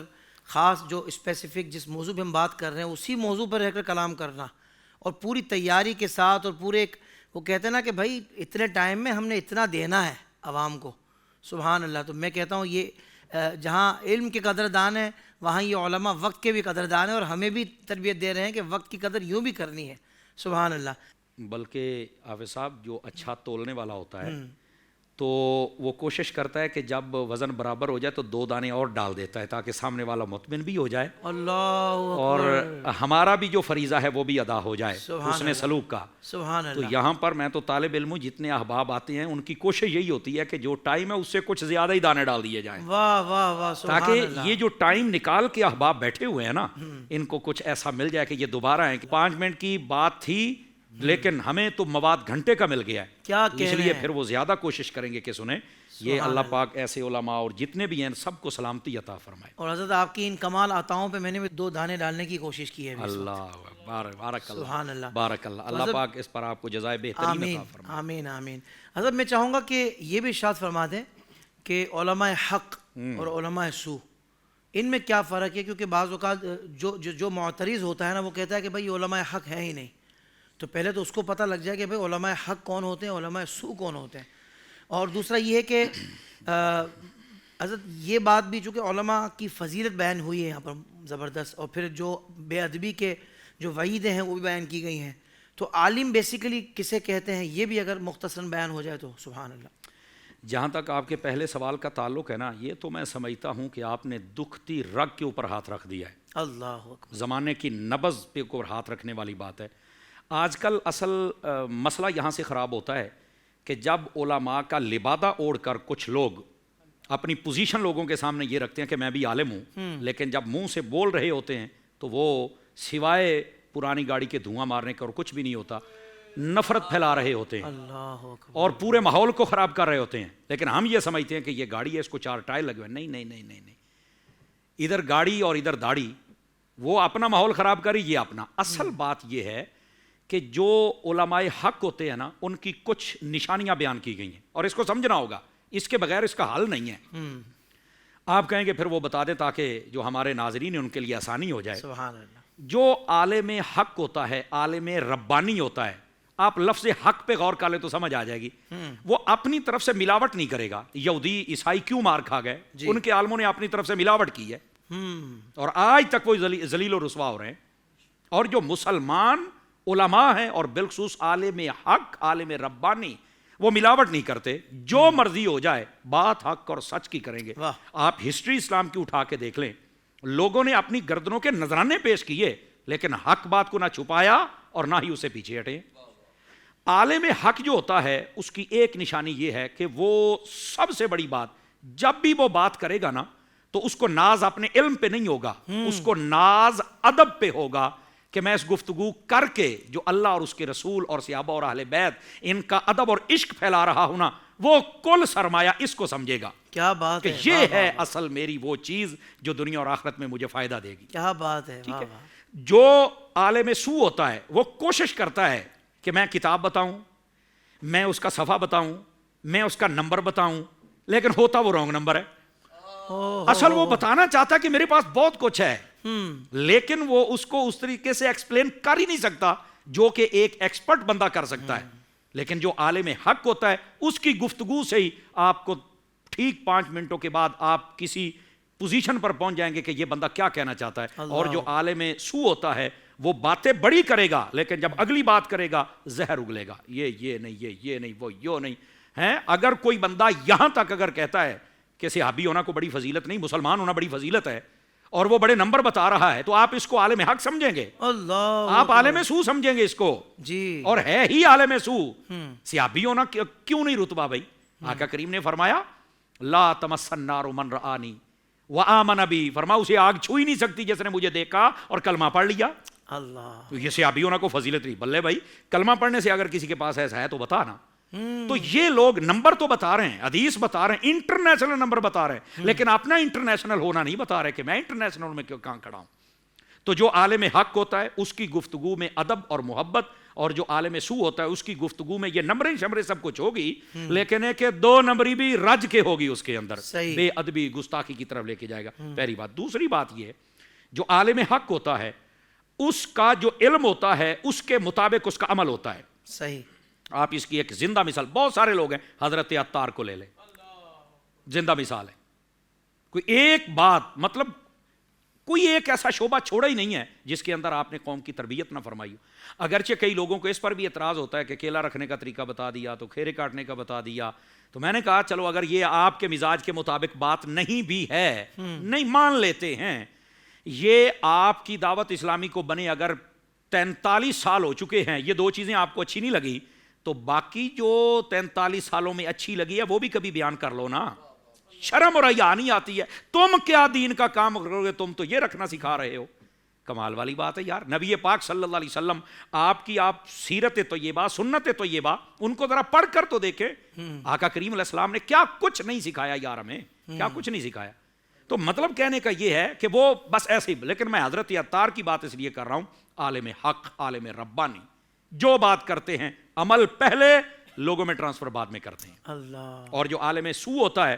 خاص جو اسپیسیفک جس موضوع پہ ہم بات کر رہے ہیں اسی موضوع پر رہ کر کلام کرنا اور پوری تیاری کے ساتھ اور پورے ایک وہ کہتے ہیں نا کہ بھائی اتنے ٹائم میں ہم نے اتنا دینا ہے عوام کو. سبحان اللہ. تو میں کہتا ہوں یہ جہاں علم کے قدردان ہیں وہاں یہ علماء وقت کے بھی قدردان ہیں اور ہمیں بھی تربیت دے رہے ہیں کہ وقت کی قدر یوں بھی کرنی ہے. سبحان اللہ. بلکہ حافظ صاحب جو اچھا تولنے والا ہوتا ہے تو وہ کوشش کرتا ہے کہ جب وزن برابر ہو جائے تو 2 دانے اور ڈال دیتا ہے تاکہ سامنے والا مطمئن بھی ہو جائے اللہ اور ہمارا بھی جو فریضہ ہے وہ بھی ادا ہو جائے حسن سلوک کا. سبحان تو اللہ. یہاں پر میں تو طالب علم ہوں، جتنے احباب آتے ہیں ان کی کوشش یہی ہوتی ہے کہ جو ٹائم ہے اس سے کچھ زیادہ ہی دانے ڈال دیے جائیں واہ واہ واہ. سبحان تاکہ اللہ. یہ جو ٹائم نکال کے احباب بیٹھے ہوئے ہیں نا ان کو کچھ ایسا مل جائے کہ یہ دوبارہ ہیں. 5 منٹ کی بات تھی لیکن ہمیں تو مواد گھنٹے کا مل گیا ہے، کیا اس لیے پھر وہ زیادہ کوشش کریں گے کہ سنیں. یہ اللہ پاک ایسے علماء اور جتنے بھی ہیں سب کو سلامتی عطا فرمائے. اور حضرت آپ کی ان کمال عطاؤں پہ میں نے بھی 2 دانے ڈالنے کی کوشش کی ہے. اللہ بارک سبحان اللہ. بارک اللہ. اللہ پاک اس پر آپ کو جزائے بہترین آمین عطا فرمائے. آمین آمین. حضرت میں چاہوں گا کہ یہ بھی ارشاد فرما دیں کہ علماء حق اور علماء سو ان میں کیا فرق ہے، کیونکہ بعض اوقات جو معترض ہوتا ہے نا وہ کہتا ہے کہ بھائی علماء حق ہے ہی نہیں. تو پہلے تو اس کو پتہ لگ جائے کہ بھائی علماء حق کون ہوتے ہیں، علماء سو کون ہوتے ہیں. اور دوسرا یہ ہے کہ حضرت یہ بات بھی چونکہ علماء کی فضیلت بیان ہوئی ہے یہاں پر زبردست، اور پھر جو بے ادبی کے جو وعیدیں ہیں وہ بھی بیان کی گئی ہیں. تو عالم بیسیکلی کسے کہتے ہیں یہ بھی اگر مختصراً بیان ہو جائے تو سبحان اللہ. جہاں تک آپ کے پہلے سوال کا تعلق ہے نا، یہ تو میں سمجھتا ہوں کہ آپ نے دکھتی رگ کے اوپر ہاتھ رکھ دیا ہے. اللہ اکبر. زمانے کی نبض پہ اوپر ہاتھ رکھنے والی بات ہے. آج کل اصل مسئلہ یہاں سے خراب ہوتا ہے کہ جب علماء کا لبادہ اوڑھ کر کچھ لوگ اپنی پوزیشن لوگوں کے سامنے یہ رکھتے ہیں کہ میں بھی عالم ہوں، لیکن جب منہ سے بول رہے ہوتے ہیں تو وہ سوائے پرانی گاڑی کے دھواں مارنے کا اور کچھ بھی نہیں ہوتا، نفرت پھیلا رہے ہوتے ہیں اللہ اکبر. اور پورے ماحول کو خراب کر رہے ہوتے ہیں. لیکن ہم یہ سمجھتے ہیں کہ یہ گاڑی ہے، اس کو 4 ٹائر لگے ہوئے. نہیں نہیں نہیں نہیں نہیں، ادھر گاڑی اور ادھر داڑھی، وہ اپنا ماحول خراب کری، یہ اپنا. اصل بات یہ ہے کہ جو علماء حق ہوتے ہیں نا ان کی کچھ نشانیاں بیان کی گئی ہیں اور اس کو سمجھنا ہوگا، اس کے بغیر اس کا حل نہیں ہے. آپ کہیں گے پھر وہ بتا دیں تاکہ جو ہمارے ناظرین ہیں ان کے لیے آسانی ہو جائے. سبحان اللہ. جو عالم حق ہوتا ہے، عالم ربانی ہوتا ہے، آپ لفظ حق پہ غور کر لیں تو سمجھ آ جائے گی. وہ اپنی طرف سے ملاوٹ نہیں کرے گا. یہودی عیسائی کیوں مار کھا گئے؟ ان کے عالموں نے اپنی طرف سے ملاوٹ کی ہے اور آج تک وہ ذلیل و رسوا ہو رہے ہیں. اور جو مسلمان علماء ہیں اور بالخصوص عالم حق، عالم ربانی، وہ ملاوٹ نہیں کرتے. جو مرضی ہو جائے بات حق اور سچ کی کریں گے. آپ ہسٹری اسلام کی اٹھا کے دیکھ لیں، لوگوں نے اپنی گردنوں کے نذرانے پیش کیے لیکن حق بات کو نہ چھپایا اور نہ ہی اسے پیچھے ہٹے. عالم حق جو ہوتا ہے اس کی ایک نشانی یہ ہے کہ وہ سب سے بڑی بات، جب بھی وہ بات کرے گا نا تو اس کو ناز اپنے علم پہ نہیں ہوگا، اس کو ناز ادب پہ ہوگا کہ میں اس گفتگو کر کے جو اللہ اور اس کے رسول اور صحابہ اور اہل بیت ان کا ادب اور عشق پھیلا رہا ہوں نا، وہ کل سرمایہ اس کو سمجھے گا. کیا بات کہ ہے. یہ ہے اصل میری وہ چیز جو دنیا اور آخرت میں مجھے فائدہ دے گی. کیا بات ہے. ٹھیک ہے. جو عالم سو ہوتا ہے وہ کوشش کرتا ہے کہ میں کتاب بتاؤں، میں اس کا صفحہ بتاؤں، میں اس کا نمبر بتاؤں، لیکن ہوتا وہ رانگ نمبر ہے. اصل وہ بتانا چاہتا کہ میرے پاس بہت کچھ ہے، لیکن وہ اس کو اس طریقے سے ایکسپلین کر ہی نہیں سکتا جو کہ ایک ایکسپرٹ بندہ کر سکتا ہے. لیکن جو عالم حق ہوتا ہے اس کی گفتگو سے ہی آپ کو ٹھیک 5 منٹوں کے بعد آپ کسی پوزیشن پر پہنچ جائیں گے کہ یہ بندہ کیا کہنا چاہتا ہے. اور جو عالم سو ہوتا ہے وہ باتیں بڑی کرے گا لیکن جب اگلی بات کرے گا زہر اگلے گا. یہ نہیں, یہ نہیں, وہ یوں نہیں ہے. اگر کوئی بندہ یہاں تک اگر کہتا ہے کہ صحابی ہونا کو بڑی فضیلت نہیں, مسلمان ہونا بڑی فضیلت ہے, اور وہ بڑے نمبر بتا رہا ہے, تو آپ اس کو عالم حق سمجھیں گے, اللہ آپ عالم سو سمجھیں گے اس کو. جی اور ہے ہی عالم سو. صحابی ہونا کیوں نہیں رتبہ بھائی؟ آقا کریم نے فرمایا لا تمس النار من رآنی وآمن بی, فرمایا اسے آگ چھو ہی نہیں سکتی جس نے مجھے دیکھا اور کلمہ پڑھ لیا. اللہ, تو یہ صحابی ہونا کو فضیلت نہیں. بلے بھائی کلمہ پڑھنے سے اگر کسی کے پاس ایسا ہے تو بتا نا. تو یہ لوگ نمبر تو بتا رہے ہیں, حدیث بتا رہے ہیں, انٹرنیشنل نمبر بتا رہے ہیں, لیکن اپنا انٹرنیشنل ہونا نہیں بتا رہے کہ میں انٹرنیشنل میں کیوں کہاں کھڑا ہوں. تو جو عالم حق ہوتا ہے اس کی گفتگو میں ادب اور محبت, اور جو عالم سو ہوتا ہے اس کی گفتگو میں یہ نمبریں شمریں سب کچھ ہوگی, لیکن ہے کہ 2 نمبری بھی رج کے ہوگی اس کے اندر, بے ادبی گستاخی کی طرف لے کے جائے گا. پہلی بات. دوسری بات یہ جو عالم حق ہوتا ہے اس کا جو علم ہوتا ہے اس کے مطابق اس کا عمل ہوتا ہے. صحیح. آپ اس کی ایک زندہ مثال, بہت سارے لوگ ہیں, حضرت عطار کو لے لیں, زندہ مثال ہے. کوئی ایک بات, مطلب کوئی ایک ایسا شعبہ چھوڑا ہی نہیں ہے جس کے اندر آپ نے قوم کی تربیت نہ فرمائی ہو. اگرچہ کئی لوگوں کو اس پر بھی اعتراض ہوتا ہے کہ کیلا رکھنے کا طریقہ بتا دیا تو کھیرے کاٹنے کا بتا دیا, تو میں نے کہا چلو اگر یہ آپ کے مزاج کے مطابق بات نہیں بھی ہے, نہیں مان لیتے ہیں, یہ آپ کی دعوت اسلامی کو بنے اگر 43 سال ہو چکے ہیں, یہ 2 چیزیں آپ کو اچھی نہیں لگی, تو باقی جو 43 سالوں میں اچھی لگی ہے وہ بھی کبھی بیان کر لو نا. شرم اور حیا نہیں آتی ہے؟ تم کیا دین کا کام کرو گے, تم تو یہ رکھنا سکھا رہے ہو. کمال والی بات ہے یار. نبی پاک صلی اللہ علیہ وسلم آپ سیرت طیبہ, سنت طیبہ, ان کو ذرا پڑھ کر تو دیکھیں. آقا کریم علیہ السلام نے کیا کچھ نہیں سکھایا یار, ہمیں کیا کچھ نہیں سکھایا. تو مطلب کہنے کا یہ ہے کہ وہ بس ایسے ہی. لیکن میں حضرت عطار کی بات اس لیے کر رہا ہوں, عالم حق, عالم ربانی, جو بات کرتے ہیں عمل پہلے, لوگوں میں ٹرانسفر بعد میں کرتے ہیں. اللہ. اور جو عالم سو ہوتا ہے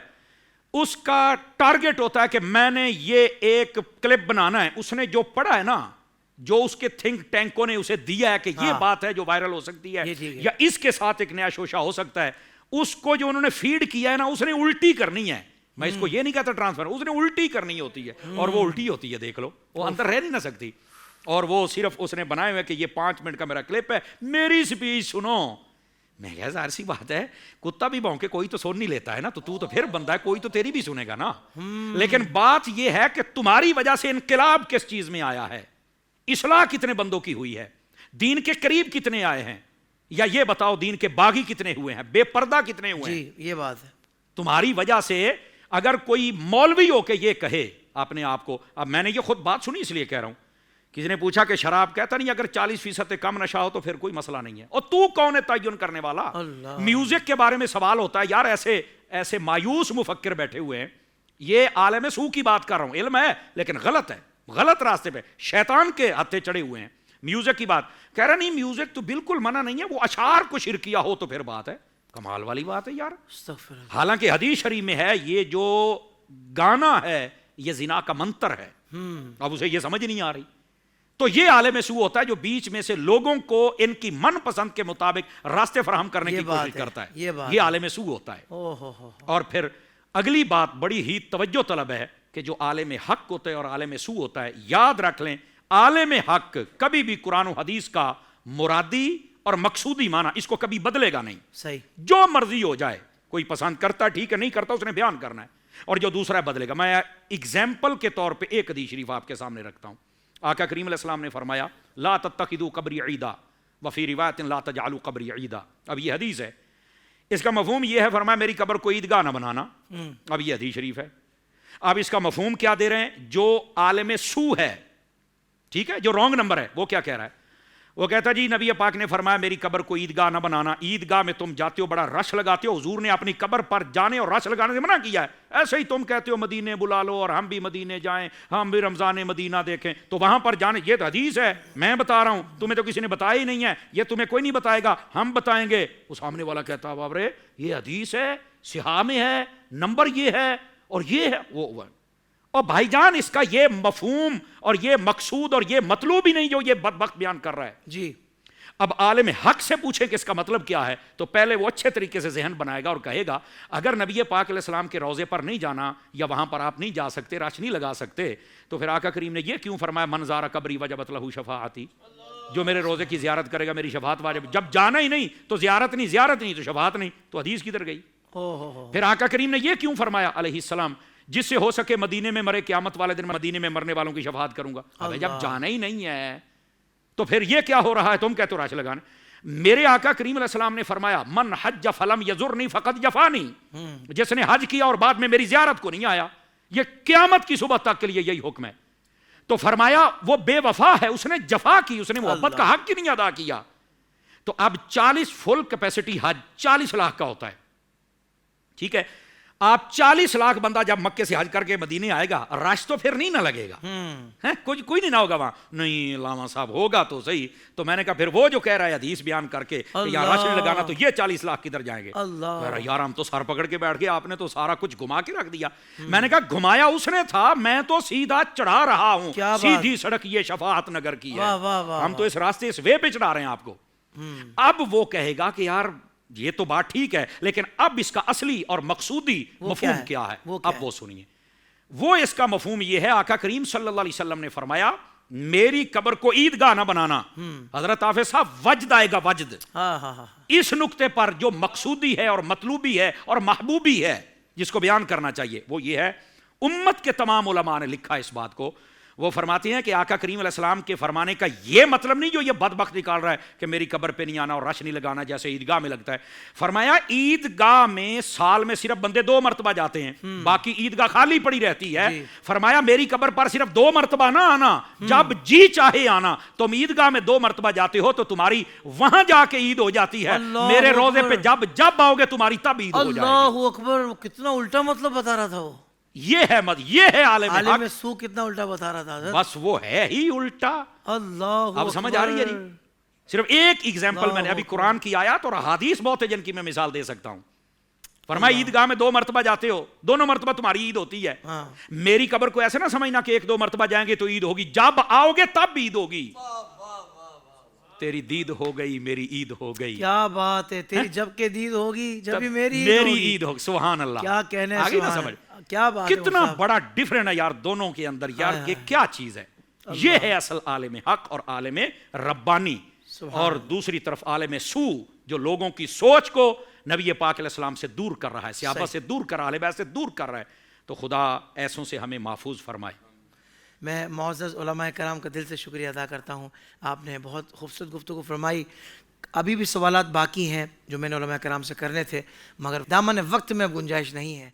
اس کا ٹارگٹ ہوتا ہے کہ میں نے یہ ایک کلپ بنانا ہے. اس نے جو پڑھا ہے نا, جو اس کے تھنک ٹینکوں نے اسے دیا ہے کہ یہ بات ہے جو وائرل ہو سکتی ہے یا اس کے ساتھ ایک نیا شوشہ ہو سکتا ہے, اس کو جو انہوں نے فیڈ کیا ہے نا, اس نے الٹی کرنی ہے. میں اس کو یہ نہیں کہتا ٹرانسفر, اس نے الٹی کرنی ہوتی ہے, اور وہ الٹی ہوتی ہے, دیکھ لو, وہ اندر رہ نہیں نہ سکتی. اور وہ صرف اس نے بنائے ہوئے کہ یہ 5 منٹ کا میرا کلپ ہے, میری سپیچ سنو. میں کہا ظاہر سی بات ہے, کتا بھی بھونکے کوئی تو سن نہیں لیتا ہے نا, تو پھر بندہ ہے, کوئی تو تیری بھی سنے گا نا. لیکن بات یہ ہے کہ تمہاری وجہ سے انقلاب کس چیز میں آیا ہے, اصلاح کتنے بندوں کی ہوئی ہے, دین کے قریب کتنے آئے ہیں, یا یہ بتاؤ دین کے باغی کتنے ہوئے ہیں, بے پردہ کتنے ہوئے ہیں. جی یہ بات ہے. تمہاری وجہ سے اگر کوئی مولوی ہو کے یہ کہے اپنے آپ کو, اب میں نے یہ خود بات سنی اس لیے کہہ رہا ہوں, کسی نے پوچھا کہ شراب, کہتا نہیں اگر 40% کم نشہ ہو تو پھر کوئی مسئلہ نہیں ہے. اور تو کون ہے تعین کرنے والا؟ میوزک کے بارے میں سوال ہوتا ہے یار, ایسے مایوس مفکر بیٹھے ہوئے ہیں. یہ عالم سو کی بات کر رہا ہوں, علم ہے لیکن غلط ہے, غلط راستے پہ, شیطان کے ہتھے چڑھے ہوئے ہیں. میوزک کی بات کہہ رہا نہیں, میوزک تو بالکل منع نہیں ہے, وہ اشعار کو شرکیہ ہو تو پھر بات ہے. کمال والی بات ہے یار. حالانکہ حدیث شریف میں ہے یہ جو گانا ہے یہ زنا کا منتر ہے, اب اسے یہ سمجھ نہیں آ رہی. تو یہ عالم سو ہوتا ہے جو بیچ میں سے لوگوں کو ان کی من پسند کے مطابق راستے فراہم کرنے کی کوشش کرتا ہے. یہ عالم سو ہوتا ہے. اور پھر اگلی بات بڑی ہی توجہ طلب ہے کہ جو عالم حق ہوتا ہے اور عالم سو ہوتا ہے, یاد رکھ لیں عالم حق کبھی بھی قرآن و حدیث کا مرادی اور مقصودی معنی اس کو کبھی بدلے گا نہیں. صحیح, جو مرضی ہو جائے, کوئی پسند کرتا ٹھیک ہے, نہیں کرتا اس نے بیان کرنا ہے, اور جو دوسرا ہے بدلے گا. میں ایگزامپل کے طور پہ ایک حدیث شریف آپ کے سامنے رکھتا ہوں. آقا کریم علیہ السلام نے فرمایا لا تتخذوا قبری عیدا وفی روایت لا تجعلوا قبری عیدا. اب یہ حدیث ہے, اس کا مفہوم یہ ہے, فرمایا میری قبر کو عیدگاہ نہ بنانا. اب یہ حدیث شریف ہے. اب اس کا مفہوم کیا دے رہے ہیں؟ جو عالم سو ہے, ٹھیک ہے, جو رانگ نمبر ہے, وہ کیا کہہ رہا ہے؟ وہ کہتا جی نبی پاک نے فرمایا میری قبر کو عیدگاہ نہ بنانا, عیدگاہ میں تم جاتے ہو بڑا رش لگاتے ہو, حضور نے اپنی قبر پر جانے اور رش لگانے سے منع کیا ہے. ایسے ہی تم کہتے ہو مدینے بلا لو اور ہم بھی مدینے جائیں, ہم بھی رمضان مدینہ دیکھیں, تو وہاں پر جانے, یہ تو حدیث ہے, میں بتا رہا ہوں, تمہیں تو کسی نے بتایا ہی نہیں ہے, یہ تمہیں کوئی نہیں بتائے گا, ہم بتائیں گے. وہ سامنے والا کہتا بابرے یہ حدیث ہے, صحاح میں ہے, نمبر یہ ہے اور یہ ہے وہ. اور بھائی جان اس کا یہ مفہوم اور یہ مقصود اور یہ مطلوب ہی نہیں جو یہ بدبخت بیان کر رہا ہے. جی اب عالم حق سے پوچھیں کہ اس کا مطلب کیا ہے تو پہلے وہ اچھے طریقے سے ذہن بنائے گا اور کہے گا اگر نبی پاک علیہ السلام کے روضے پر نہیں جانا یا وہاں پر آپ نہیں جا سکتے، رش نہیں لگا سکتے، تو پھر آقا کریم نے یہ کیوں فرمایا من زار قبری وجبت لہ شفاعتی، جو میرے روزے کی زیارت کرے گا میری شفاعت واجب، جب جانا ہی نہیں تو زیارت نہیں تو شفاعت نہیں، تو حدیث کدھر گئی؟ پھر آقا کریم نے یہ کیوں فرمایا علیہ السلام جس سے ہو سکے مدینے میں مرے قیامت والے دن مدینے میں مرنے والوں کی شفاعت کروں گا؟ اب جب جانا ہی نہیں ہے تو پھر یہ کیا ہو رہا ہے؟ تم کہتے ہو رش لگانے. میرے آقا کریم علیہ السلام نے فرمایا من حج فلم یزرنی فقط جفانی، جس نے حج کیا اور بعد میں میری زیارت کو نہیں آیا، یہ قیامت کی صبح تک کے لیے یہی حکم ہے. تو فرمایا وہ بے وفا ہے، اس نے جفا کی، اس نے محبت کا حق کی نہیں ادا کیا. تو اب 40 فل کیپیسٹی حج 40 لاکھ کا ہوتا ہے، ٹھیک ہے؟ آپ 40 لاکھ بندہ جب مکے سے حج کر کے مدینے آئے گا، رش تو پھر نہیں نہ لگے گا، کوئی نہیں نہ ہوگا وہاں. نہیں علامہ صاحب ہوگا تو صحیح. تو میں نے کہا پھر وہ جو کہہ رہا ہے حدیث بیان کر کے کہ یہاں رش نہیں لگانا، تو یہ 40 لاکھ کدھر جائیں گے؟ یار ہم تو سر پکڑ کے بیٹھ گئے، آپ نے تو سارا کچھ گھما کے رکھ دیا. میں نے کہا گھمایا اس نے تھا، میں تو سیدھا چڑھا رہا ہوں، سیدھی سڑک یہ شفاعت نگر کی ہے، ہم تو اس راستے اس وے پہ چڑھا رہے ہیں آپ کو. اب وہ کہے گا کہ یار یہ تو بات ٹھیک ہے، لیکن اب اس کا اصلی اور مقصودی مفہوم کیا ہے؟ اب وہ سنیے. وہ اس کا مفہوم یہ ہے، آقا کریم صلی اللہ علیہ وسلم نے فرمایا میری قبر کو عیدگاہ نہ بنانا. حضرت حافظ صاحب وجد آئے گا، وجد. اس نقطے پر جو مقصودی ہے اور مطلوبی ہے اور محبوبی ہے جس کو بیان کرنا چاہیے وہ یہ ہے. امت کے تمام علماء نے لکھا اس بات کو. وہ فرماتے ہیں کہ آقا کریم علیہ السلام کے فرمانے کا یہ مطلب نہیں جو یہ بدبخت نکال رہا ہے کہ میری قبر پہ نہیں آنا اور رش نہیں لگانا جیسے عیدگاہ میں لگتا ہے. فرمایا عیدگاہ میں سال میں صرف بندے 2 مرتبہ جاتے ہیں، باقی عیدگاہ خالی پڑی رہتی ہے. فرمایا میری قبر پر صرف 2 مرتبہ نہ آنا، جب جی چاہے آنا. تم عیدگاہ میں 2 مرتبہ جاتے ہو تو تمہاری وہاں جا کے عید ہو جاتی ہے، میرے روزے پہ جب آؤ گے تمہاری تب عید ہو جائے گی. اللہ اکبر، کتنا الٹا مطلب بتا رہا تھا وہ. یہ ہے یہ ہے عالم سو کتنا الٹا بتا رہا تھا. بس وہ ہے ہی الٹا. اللہ اب سمجھ آ رہی ہے جی؟ صرف ایک ایگزامپل میں نے ابھی قرآن کی آیات اور احادیث بہت ہے جن کی میں مثال دے سکتا ہوں. فرمایا عیدگاہ میں 2 مرتبہ جاتے ہو، دونوں مرتبہ تمہاری عید ہوتی ہے. میری قبر کو ایسے نہ سمجھنا کہ 1-2 مرتبہ جائیں گے تو عید ہوگی، جب آؤ گے تب عید ہوگی. تیری دید ہو گئی میری عید ہو گئی. کیا بات ہے، تیری جب کے دید ہوگی جب ہی میری عید ہوگی. سبحان اللہ. کیا کہنے، آگے نہ سمجھ کیا بات، کتنا بڑا ڈفرنٹ ہے یار دونوں کے اندر. یار یہ کیا چیز ہے؟ یہ ہے اصل عالم حق اور عالم ربانی. اور دوسری طرف عالم سو جو لوگوں کی سوچ کو نبی پاک علیہ السلام سے دور کر رہا ہے، صحابہ سے دور کر رہا ہے، اہل بیت سے دور کر رہا ہے. تو خدا ایسوں سے ہمیں محفوظ فرمائے. میں معزز علماء کرام کا دل سے شکریہ ادا کرتا ہوں. آپ نے بہت خوبصورت گفتگو فرمائی. ابھی بھی سوالات باقی ہیں جو میں نے علماء کرام سے کرنے تھے، مگر دامن وقت میں گنجائش نہیں ہے.